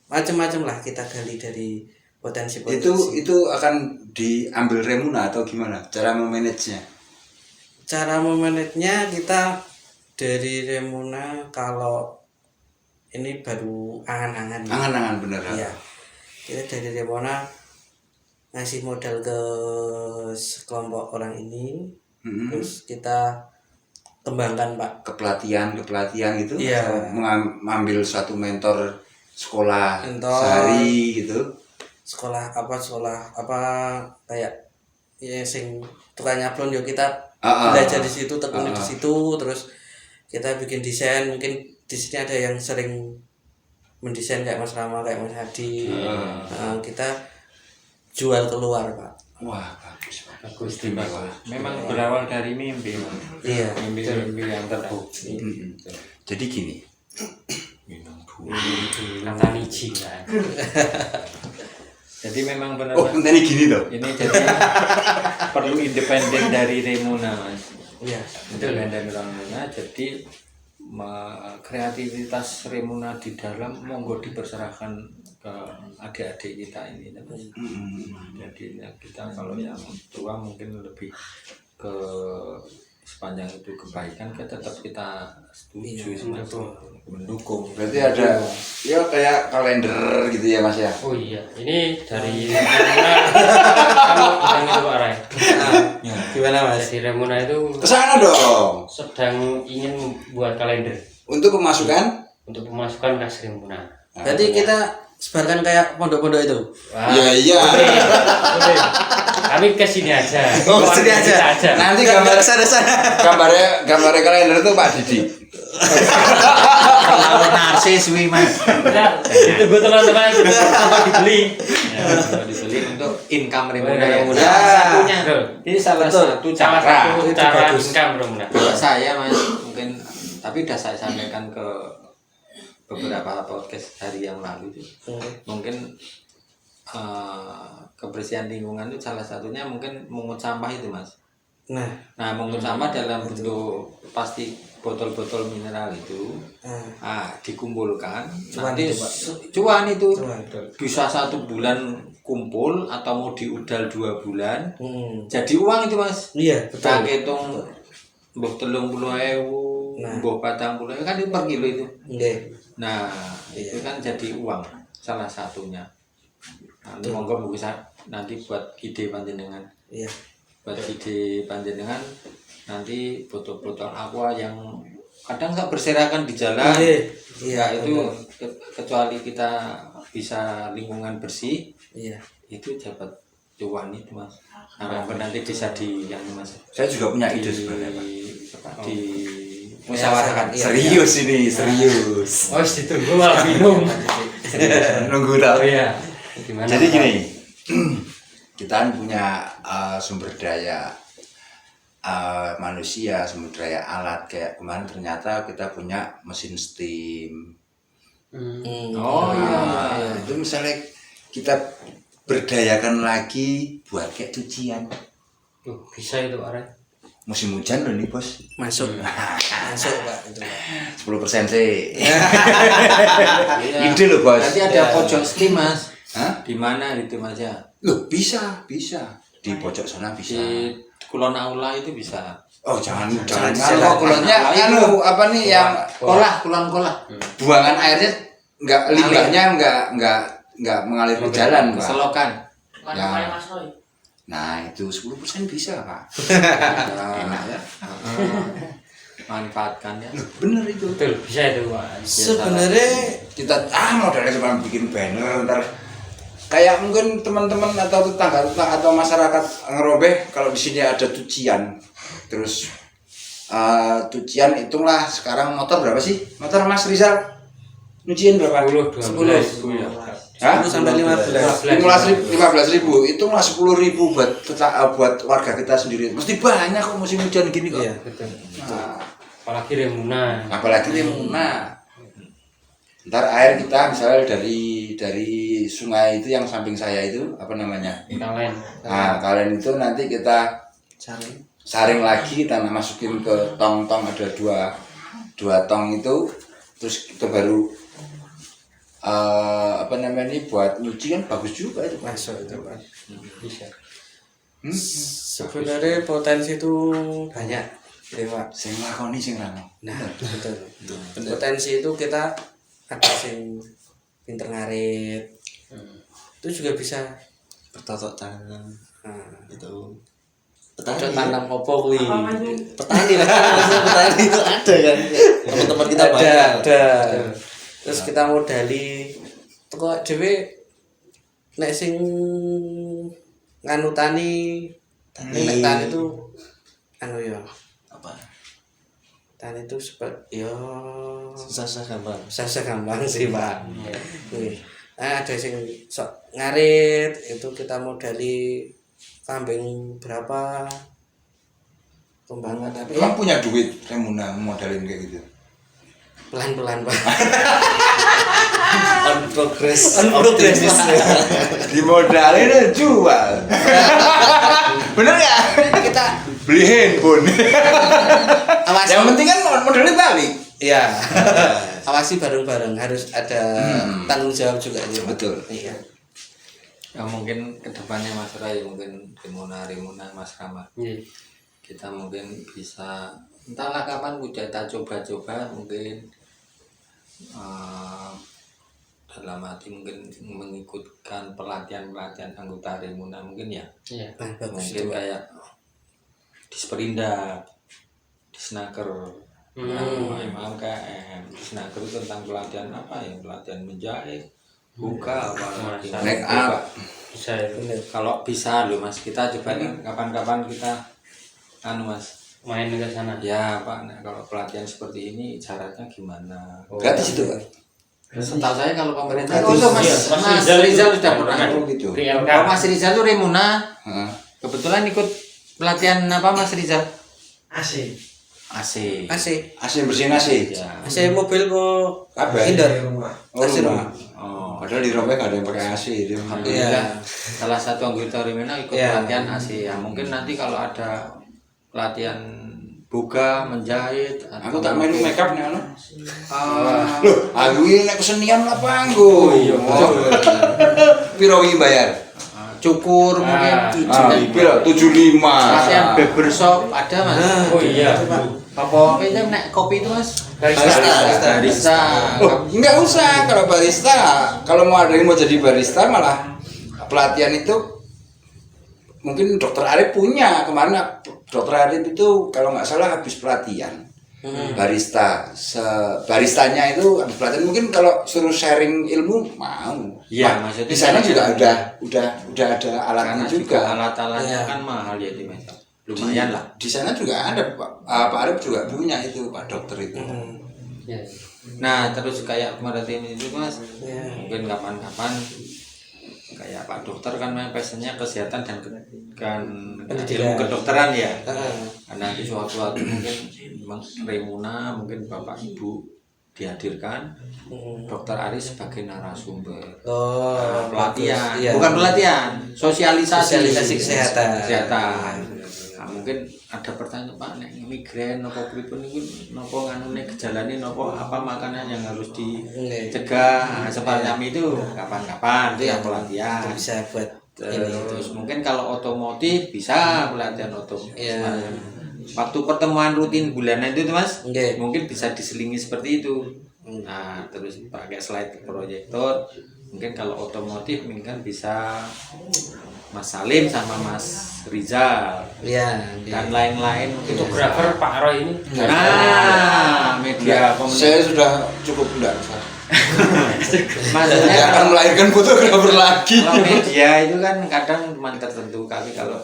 macam-macam lah kita gali dari potensi-potensi. Itu akan diambil Remuna atau gimana cara memanagenya? Cara memanagenya kita dari Remuna, kalau ini baru angan-angan. Angan-angan bener. Iya. Kita dari Remuna ngasih modal ke sekelompok orang ini, terus kita kembangkan Pak. Kepelatihan itu Iya. atau mengambil suatu mentor sekolah Mentor. sehari gitu. sekolah apa kayak ya sing tukang nyablon yo kita belajar di situ, tekuni di situ, terus kita bikin desain. Mungkin di sini ada yang sering mendesain kayak Mas Rama, kayak Mas Hadi. Kita jual keluar Pak. Wah, bagus. Istimewa. Memang berawal dari mimpi, Mas. Iya. Mimpi yang terbukti. Jadi gini, kata niji kan. Jadi memang benar. oh ini gini loh. Ini jadi perlu independen dari Remuna, Mas. Iya. Independen Remuna. Jadi kreativitas Remuna di dalam monggo diperserahkan ke adik-adik kita ini. Jadi kita kalau yang tua mungkin lebih ke sepanjang itu kebaikan, tetap kita setuju, mendukung. Berarti ada ya kayak kalender gitu ya Mas ya. Oh iya, ini dari Remuna kamu bilang itu Pak Rai. Gimana Mas? Jadi Remuna itu Kesana dong. sedang ingin membuat kalender Untuk pemasukan. untuk pemasukan kas Remuna. Berarti kita sebarkan kayak pondok-pondok itu. Wah, Iya. boleh. Kami ke sini aja. Oh, ke sini aja. Kita Nanti Nggak sana. gambarnya kalender itu Pak Didi. Kalau narsis wi Mas. Nah, ditunggu teman-teman untuk dibeli. Ya, kalau dibeli untuk income Remuna Ya, ya. Remuna. Salah satunya. Betul. Ini salah Betul. satu Salah cara. satu Itu cara bagus. income Remuna. Kalau saya Mas mungkin, tapi udah saya sampaikan ke beberapa podcast hari yang lalu itu. Mungkin kebersihan lingkungan itu salah satunya mungkin mengut sampah itu Mas. Nah mengut sampah dalam bentuk pasti botol-botol mineral itu dikumpulkan. Cuan Nanti itu, Pak. cuan itu Cuan. bisa 1 bulan kumpul atau mau diudal 2 bulan jadi uang itu Mas. Iya, betul. Tak hitung mbok 30.000, Nah. mbok 40.000 kan itu per kilo itu. Nggih. Nah, itu kan jadi uang salah satunya. Nanti monggo bisa nanti buat ide panjenengan. Iya. Buat ide panjenengan nanti botol-botol aqua yang kadang nggak berserakan di jalan. Iya, Nah, itu kecuali kita bisa lingkungan bersih, Iya. itu dapat cuan itu Mas. Nah, nanti bisa di yang Mas. Saya juga punya ide sebenarnya Pak. Di musyawarahkan. Iya. Serius ini, serius. Oh, ditunggu malah minum. Nunggu tahu. Oh iya. Gimana? Jadi Pak? gini, kita kan punya sumber daya manusia, sumber daya alat. Kayak kemarin ternyata kita punya mesin steam. Oh iya. Itu misalnya kita berdayakan lagi buat kayak cucian. Tuh, bisa itu Pak Rai. Musim hujan loh nih bos. Masuk. Masuk Pak itu. 10% sih. Iya. Ide loh bos. Nanti ada pojok steam Mas. Hah? Di mana itu Mas ya? Loh bisa. Di pojok sana bisa. Di kulon aula itu bisa. Oh jangan di kok sana. kulonnya anu apa nih yang Kulon kolah. buangan airnya limbahnya nggak mengalir ke jalan Pak. Selokan. Ya. Nah itu 10% bisa Pak. Enak ya. Manfaatkan ya. Bener itu. Betul, bisa itu Pak. Sebenarnya Kita modalnya cuma bikin banner ntar kayak mungkin teman-teman atau tetangga atau masyarakat ngerobeh kalau di sini ada cucian terus cucian hitunglah sekarang motor berapa sih motor Mas Rizal nyuciin berapa 10, 12 ya. Hah? 10 sampai 15. 15.000 hitunglah 10.000 buat warga kita sendiri mesti banyak kok musim hujan gini kok. Iya. Betul. Nah, Apalagi Remuna. apalagi Remuna. Ntar air kita misalnya dari sungai itu yang samping saya itu apa namanya? Kalian. Nah, kalian itu nanti kita saring lagi, kita masukin ke tong-tong, ada dua tong itu, terus kita baru apa namanya ini buat nyuci kan bagus juga itu. Masuk itu Pak. Bisa. Sebenarnya potensi itu banyak ya Pak. Sing lakoni sing rano. Nah betul. Potensi itu kita ada sing pinter ngarit, itu juga bisa. bercocok tanam Nah, itu cocok tanam opo kuwi. petani lah. Maksudnya petani itu ada kan teman-teman kita banyak. Ada. Terus kita modali teko dhewe nek sing nganu tani nek tani itu anu ya Apa tani itu seperti yo susah gampang. susah gampang sih Pak. Wih. Ada sing sok ngarit itu kita modali kambing berapa kembangan tapi Emang punya duit Remuna modalin kayak gitu? pelan-pelan Pak. On progress. Optimis. Dimodalin jual. Bener nggak? Kita Beli handphone. awasi. Yang penting kan modalnya balik. Iya. Awasi bareng-bareng harus ada tanggung jawab juga ya. Pak. Betul. Iya. Ya mungkin kedepannya Mas Rai, mungkin Rimuna Mas Rama, Iya. kita mungkin bisa entahlah kapan udah kita coba-coba mungkin dalam hati mungkin mengikutkan pelatihan anggota Rimuna mungkin ya. Iya. Nah, bagus Mungkin itu. Pak. kayak di Sperindak, di Snaker, MKM, di Snaker itu tentang pelatihan apa ya, pelatihan menjahit, buka, apa, Make up. Bisa itu. Kalau bisa loh Mas, kita coba kapan-kapan kita Mas Main ke sana. ya Pak, nah, kalau pelatihan seperti ini syaratnya gimana? Gratis itu Pak. Setahu saya kalau pemerintah Gratis. oh, Mas, Iya, Mas Rizal sudah pernah. Oh gitu. PLK. Kalau Mas Rizal itu Remuna, Heeh. kebetulan ikut pelatihan apa Mas Rizal? AC. AC. AC. AC bersihin AC. Ya. AC mobil kok Kabeh. indoor. Oh, AC rumah. Oh, Padahal di Rompek ada yang pakai AC itu. alhamdulillah salah satu anggota Remuna ikut Iya. pelatihan AC. Ya, mungkin nanti kalau ada pelatihan buka, menjahit, Aku tak main make up nih anu. Ah, Loh, aku ini nek kesenian lah panggo. Oh iya. Piro iki bayar? cukur mungkin Piro? 75. pelatihan barbershop ada Mas. Oh iya. Apa itu nek kopi itu Mas? Barista. Oh, enggak usah kalau barista. Kalau mau ada yang mau jadi barista malah pelatihan itu mungkin Dokter Arif punya. Kemarin Dokter Arif itu kalau nggak salah habis pelatihan barista. Baristanya itu habis pelatihan, mungkin kalau suruh sharing ilmu mau. Iya, Nah, maksudnya di sana juga saya- udah ada alatnya Karena juga juga. alat-alatnya Iya. kan mahal ya di Mas. Lumayan lah. Di sana juga ada Pak Arif juga punya itu Pak Dokter itu. Iya. Nah, terus kayak kemarin itu Mas, Iya. mungkin kapan-kapan kayak Pak Dokter kan memang passionnya kesehatan dan ilmu kedokteran ya. Karena di suatu waktu mungkin Remuna, mungkin Bapak Ibu dihadirkan, Dokter Aris sebagai narasumber. Oh, Pelatihan, bagus. Iya. bukan pelatihan, sosialisasi Kesehatan. Nah, mungkin ada pertanyaan Pak, nek migrain nopo pripun niku nopo nganune gejalane nopo apa makanan yang harus dicegah. Nah, seperti itu kapan-kapan itu yang pelatihan. Itu bisa buat ini. Terus mungkin kalau otomotif bisa pelatihan otomotif. Iya. Waktu pertemuan rutin bulanan itu Mas, Oke. mungkin bisa diselingi seperti itu. Nah, terus pakai slide proyektor. Mungkin kalau otomotif mungkin bisa Mas Salim sama Mas Rizal Iya. dan lain-lain mungkin. Fotografer Pak Roy ini. Nah, media Saya komunikasi. sudah cukup enggak usah. Maksudnya Saya akan melahirkan fotografer lagi. kalau media itu kan kadang cuma tertentu, kali kalau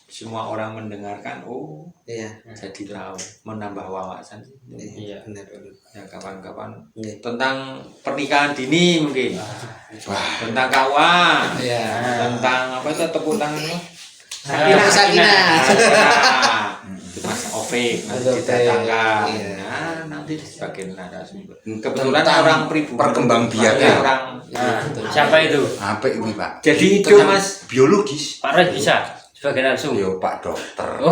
semua orang mendengarkan, oh Iya. jadi tahu, menambah wawasan. Iya. Benar. Ya kapan-kapan Iya. tentang pernikahan dini mungkin, Wah, tentang KUA, Iya. tentang apa itu tepuk tangan itu? Sakinah. Itu Mas Ovik nanti Mas Ovik. didatangkan. Iya. Nah, nanti sebagai narasumber. Kebetulan Tentang orang pribumi. perkembangbiakan. Iya, orang. Nah, siapa itu? apa ini Pak? Jadi itu Tentang Mas. biologis. Pak Roy bisa. Sebagai langsung. Yo Pak Dokter. Oh,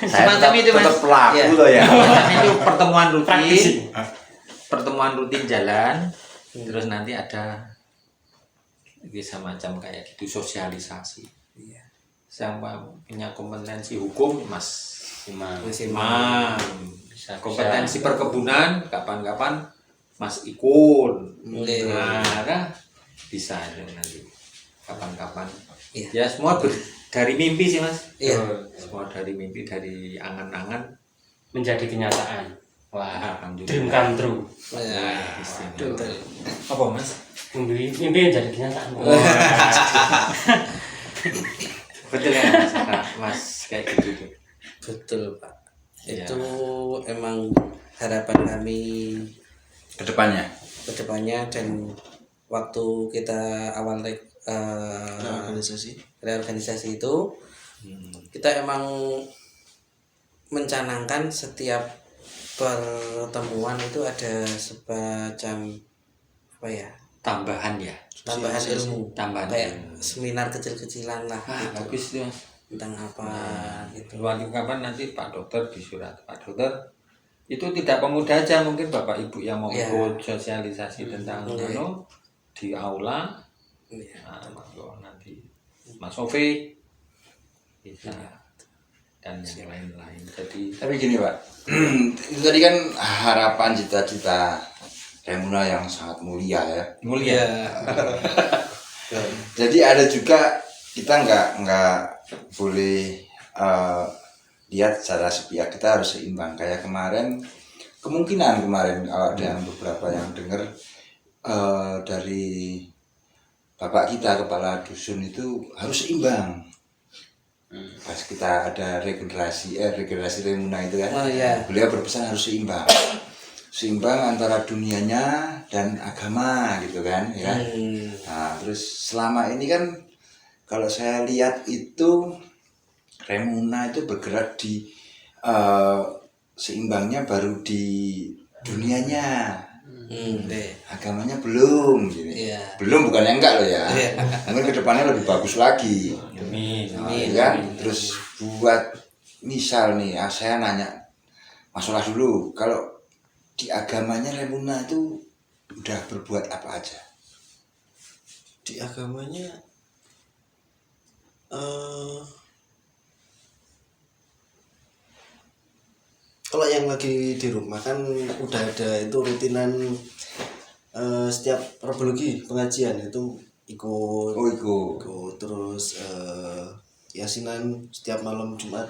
Saya Semacam itu, Mas. tetap pelaku Iya. loh ya. Macam itu pertemuan praktisi. rutin jalan, terus nanti ada semacam kayak gitu sosialisasi. Iya. Sama punya kompetensi hukum, Mas Imam. Imam, bisa kompetensi perkebunan, kapan-kapan Mas Ikun. Iya. Nah, bisa itu nanti kapan-kapan. Iya. Ya semua dari mimpi sih, Mas. Iya. Semua dari mimpi, dari angan-angan. Menjadi kenyataan. Wah, Alhamdulillah. dream come true. Ya, Istimewa. betul. Apa, Mas? Mimpi menjadi kenyataan. Betul ya, Mas? Nah, Mas kayak gitu tuh. Betul, Pak. Iya. Itu emang harapan kami Kedepannya. ke depannya, dan waktu kita awal organisasi. reorganisasi itu kita emang mencanangkan setiap pertemuan itu ada semacam apa ya, Tambahan ya. tambahan ilmu, Tambahan kayak ilmu. seminar kecil-kecilan lah gitu, Bagus tuh, Mas. tentang apa gitu. Waktu kapan nanti Pak Dokter disurat Pak Dokter itu tidak pemuda aja, mungkin Bapak Ibu yang mau Iya. ikut sosialisasi tentang Iya. di aula. Iya. Nah, monggo nanti Mas Sofi bisa dan yang lain-lain. Jadi Tapi gini Pak, itu tadi kan harapan cita-cita Remuna yang sangat mulia ya. mulia. Jadi ada juga kita nggak boleh lihat secara sepihak, kita harus seimbang. Kayak kemarin kemarin kalau ada yang beberapa yang dengar dari bapak kita kepala dusun itu harus seimbang. Pas kita ada regenerasi Remuna itu kan, Oh, iya. beliau berpesan harus seimbang antara dunianya dan agama gitu kan, ya. Nah, terus selama ini kan kalau saya lihat itu Remuna itu bergerak di seimbangnya baru di dunianya, agamanya belum, gini. Iya. Belum bukannya enggak loh ya. Iya. Mungkin kedepannya lebih bagus lagi. Demi Ya kan? Terus buat misal nih, saya nanya masalah dulu, kalau di agamanya Remuna itu udah berbuat apa aja? Di agamanya kalau yang lagi di rumah kan udah ada itu rutinan setiap Robologi pengajian itu ikut. Oh ikut. Ikut. Terus yasinan setiap malam Jumat,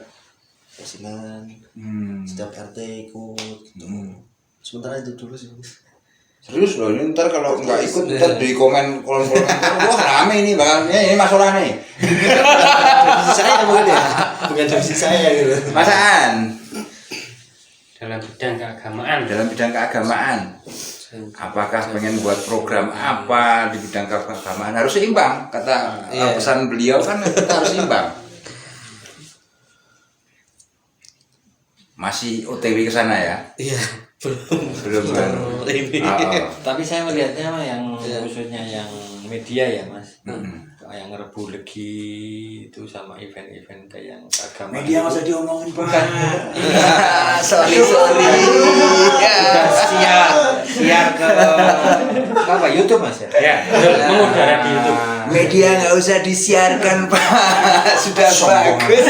yasinan setiap RT ikut gitu. Sementara itu dulu sih. Serius loh, ini ntar kalau nggak ikut ntar di kolom komentar, wah rame ini bang, ini masalah nih. Dari saya mungkin ya, bukan dari saya gitu. Masaan Dalam bidang keagamaan. dalam bidang keagamaan, apakah pengen buat program apa di bidang keagamaan, harus seimbang. Kata pesan beliau kan kita harus seimbang. Masih OTW ke sana ya? Iya, Belum kan? ini. Tapi saya melihatnya yang khususnya yang media ya, Mas. Yang Robologi itu sama event-event kayak yang agama. Media masa diomongin Pak. Bukan. sorry. Udah siar ke apa YouTube, Mas ya? Ya, mengudara di YouTube. Media nggak usah disiarkan Pak, sudah bagus.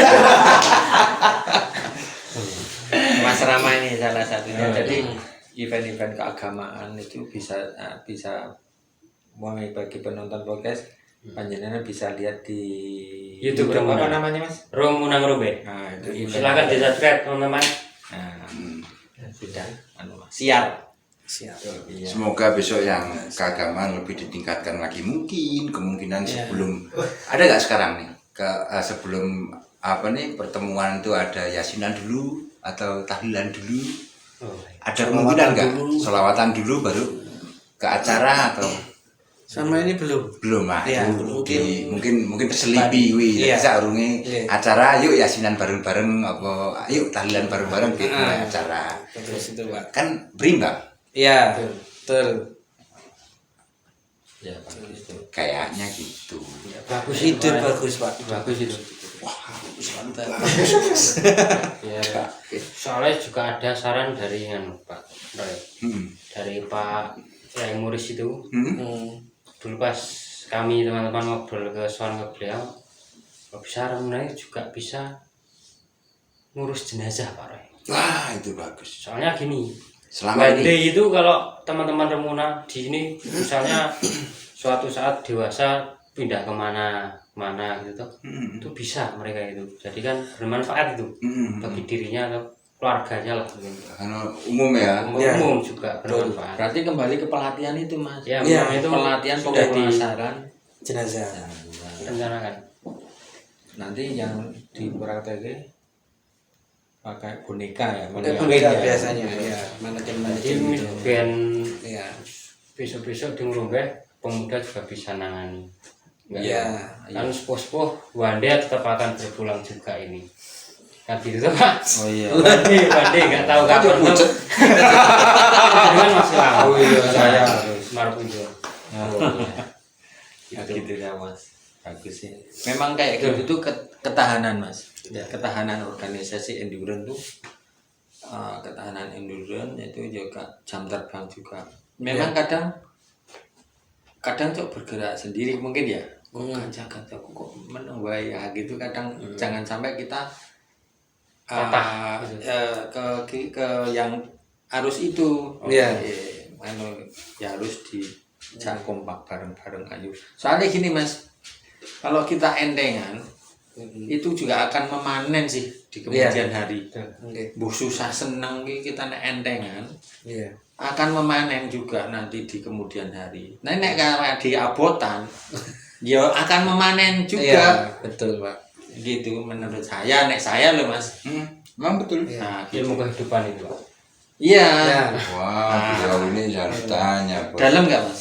Mas Rama ini salah satunya. Jadi event-event keagamaan itu bisa mulai bagi penonton podcast panjenengan bisa lihat di YouTube apa Remuna. namanya, Mas? Romuna Robe. Nah, itu event. Silakan di subscribe teman-teman. Nah, sudah siar. Siap. Iya. Semoga besok yang keagamaan lebih ditingkatkan lagi, kemungkinan sebelum ada nggak sekarang nih sebelum apa nih pertemuan itu ada yasinan dulu atau tahlilan dulu, ada kemungkinan nggak selawatan dulu baru ke acara atau Sama ini belum. lah Iya, itu mungkin terselipi Iya. bisa urungi Iya. acara yuk yasinan bareng-bareng apa yuk tahlilan bareng-bareng kayak mulai acara Terus itu, Pak. kan berimbang. Iya, betul. Ya bagus tuh. Kayaknya gitu. Ya, bagus ide Pak. bagus Pak. Bagus itu. Mantap. Ya, soalnya juga ada saran dari Pak Roy, dari Pak yang Muris itu. Dulu pas kami teman-teman ngobrol ke soal ke beliau, kalau bisa Remuna juga bisa ngurus jenazah Pak Roy. Wah, itu bagus. Soalnya gini, Selama ini Bante itu kalau teman-teman Remuna di sini misalnya suatu saat dewasa pindah kemana gitu tuh, itu bisa mereka itu. Jadi kan bermanfaat itu bagi dirinya atau keluarganya lah. karena umum ya. Umum juga bermanfaat. Berarti kembali ke pelatihan itu mas. Ya, Iya, memang itu Pelatihan sudah pemulasaran. Jenazah. direncanakan. Nanti yang diprakteknya pakai boneka ya. Pakai boneka boneka ya. biasanya ya. Jadi Manekin-manekin gitu. ben Iya. besok-besok di Ngerumbeh pemuda juga bisa nangani. Enggak Iya. ya? Kan sepuh-sepuh Wande tetap akan berpulang juga ini. Kan gitu tuh Pak. Oh iya. Wande nggak tahu kapan tuh. Kan masih lama. Oh iya, saya Marpunjo. Ya, gitu ya mas. Bagus sih. Memang kayak gitu tuh ketahanan mas. Ketahanan organisasi endurance tuh ketahanan endurance itu juga jam terbang juga. Memang kadang cok bergerak sendiri mungkin ya. Jaga kok menunggu ya gitu kadang jangan sampai kita Patah, ke yang arus itu. Iya. Ya harus dijak kompak bareng-bareng ayo. Soalnya gini mas, kalau kita entengan itu juga akan memanen sih di kemudian hari. Oke. Bu susah seneng kita nek entengan Iya. akan memanen juga nanti di kemudian hari. Nah nek karena di abotan ya akan memanen Iya, juga. betul Pak. Gitu menurut saya nek saya loh mas. Memang betul. Nah, gitu. Ilmu kehidupan itu Pak. Iya. Ya. Wah, beliau ini saya tanya. Bos. Dalam nggak mas?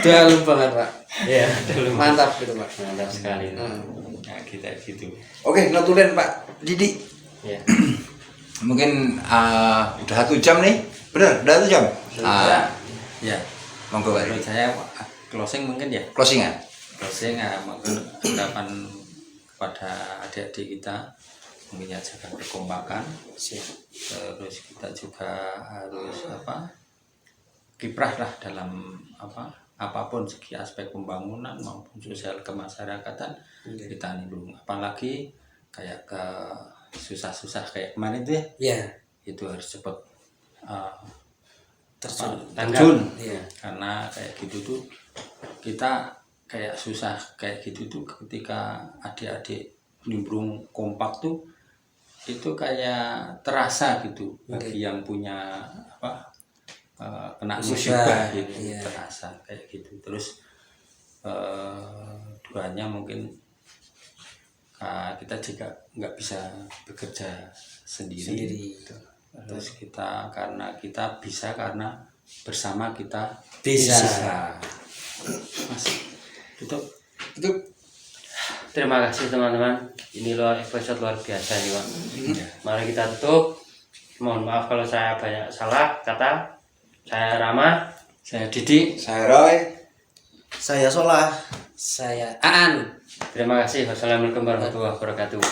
Dalam banget Pak. Iya, dulu Mantap gitu Pak. mantap sekali. Nah kita gitu. Oke, notulen Pak Didi. Ya. Mungkin udah 1 jam nih. Bener, udah 1 jam. Ya. Monggo Pak Menurut Didi. saya closing mungkin ya. Closingan. Closing mungkin harapan kepada adik-adik kita mungkin ya jaga kekompakan. Terus kita juga harus kiprah lah dalam apapun segi aspek pembangunan maupun sosial kemasyarakatan kita nindung. Apalagi kayak ke susah-susah kayak kemarin itu ya. Iya. Itu harus cepat Terjun. Iya. Karena kayak gitu tuh kita kayak susah kayak gitu tuh ketika adik-adik nimbrung kompak tuh itu kayak terasa gitu bagi yang punya kena musibah gitu iya. terasa kayak gitu. Terus duanya mungkin kita juga nggak bisa bekerja sendiri. Gitu. Terus kita karena kita bisa karena bersama kita Bisa. Mas tutup. Terima kasih teman-teman. Ini loh episode luar biasa nih Pak. Mari kita tutup. Mohon maaf kalau saya banyak salah kata. Saya Rama. Saya Didi. Saya Roy. Saya Solah. Saya Aan. Terima kasih. Wassalamualaikum warahmatullahi wabarakatuh.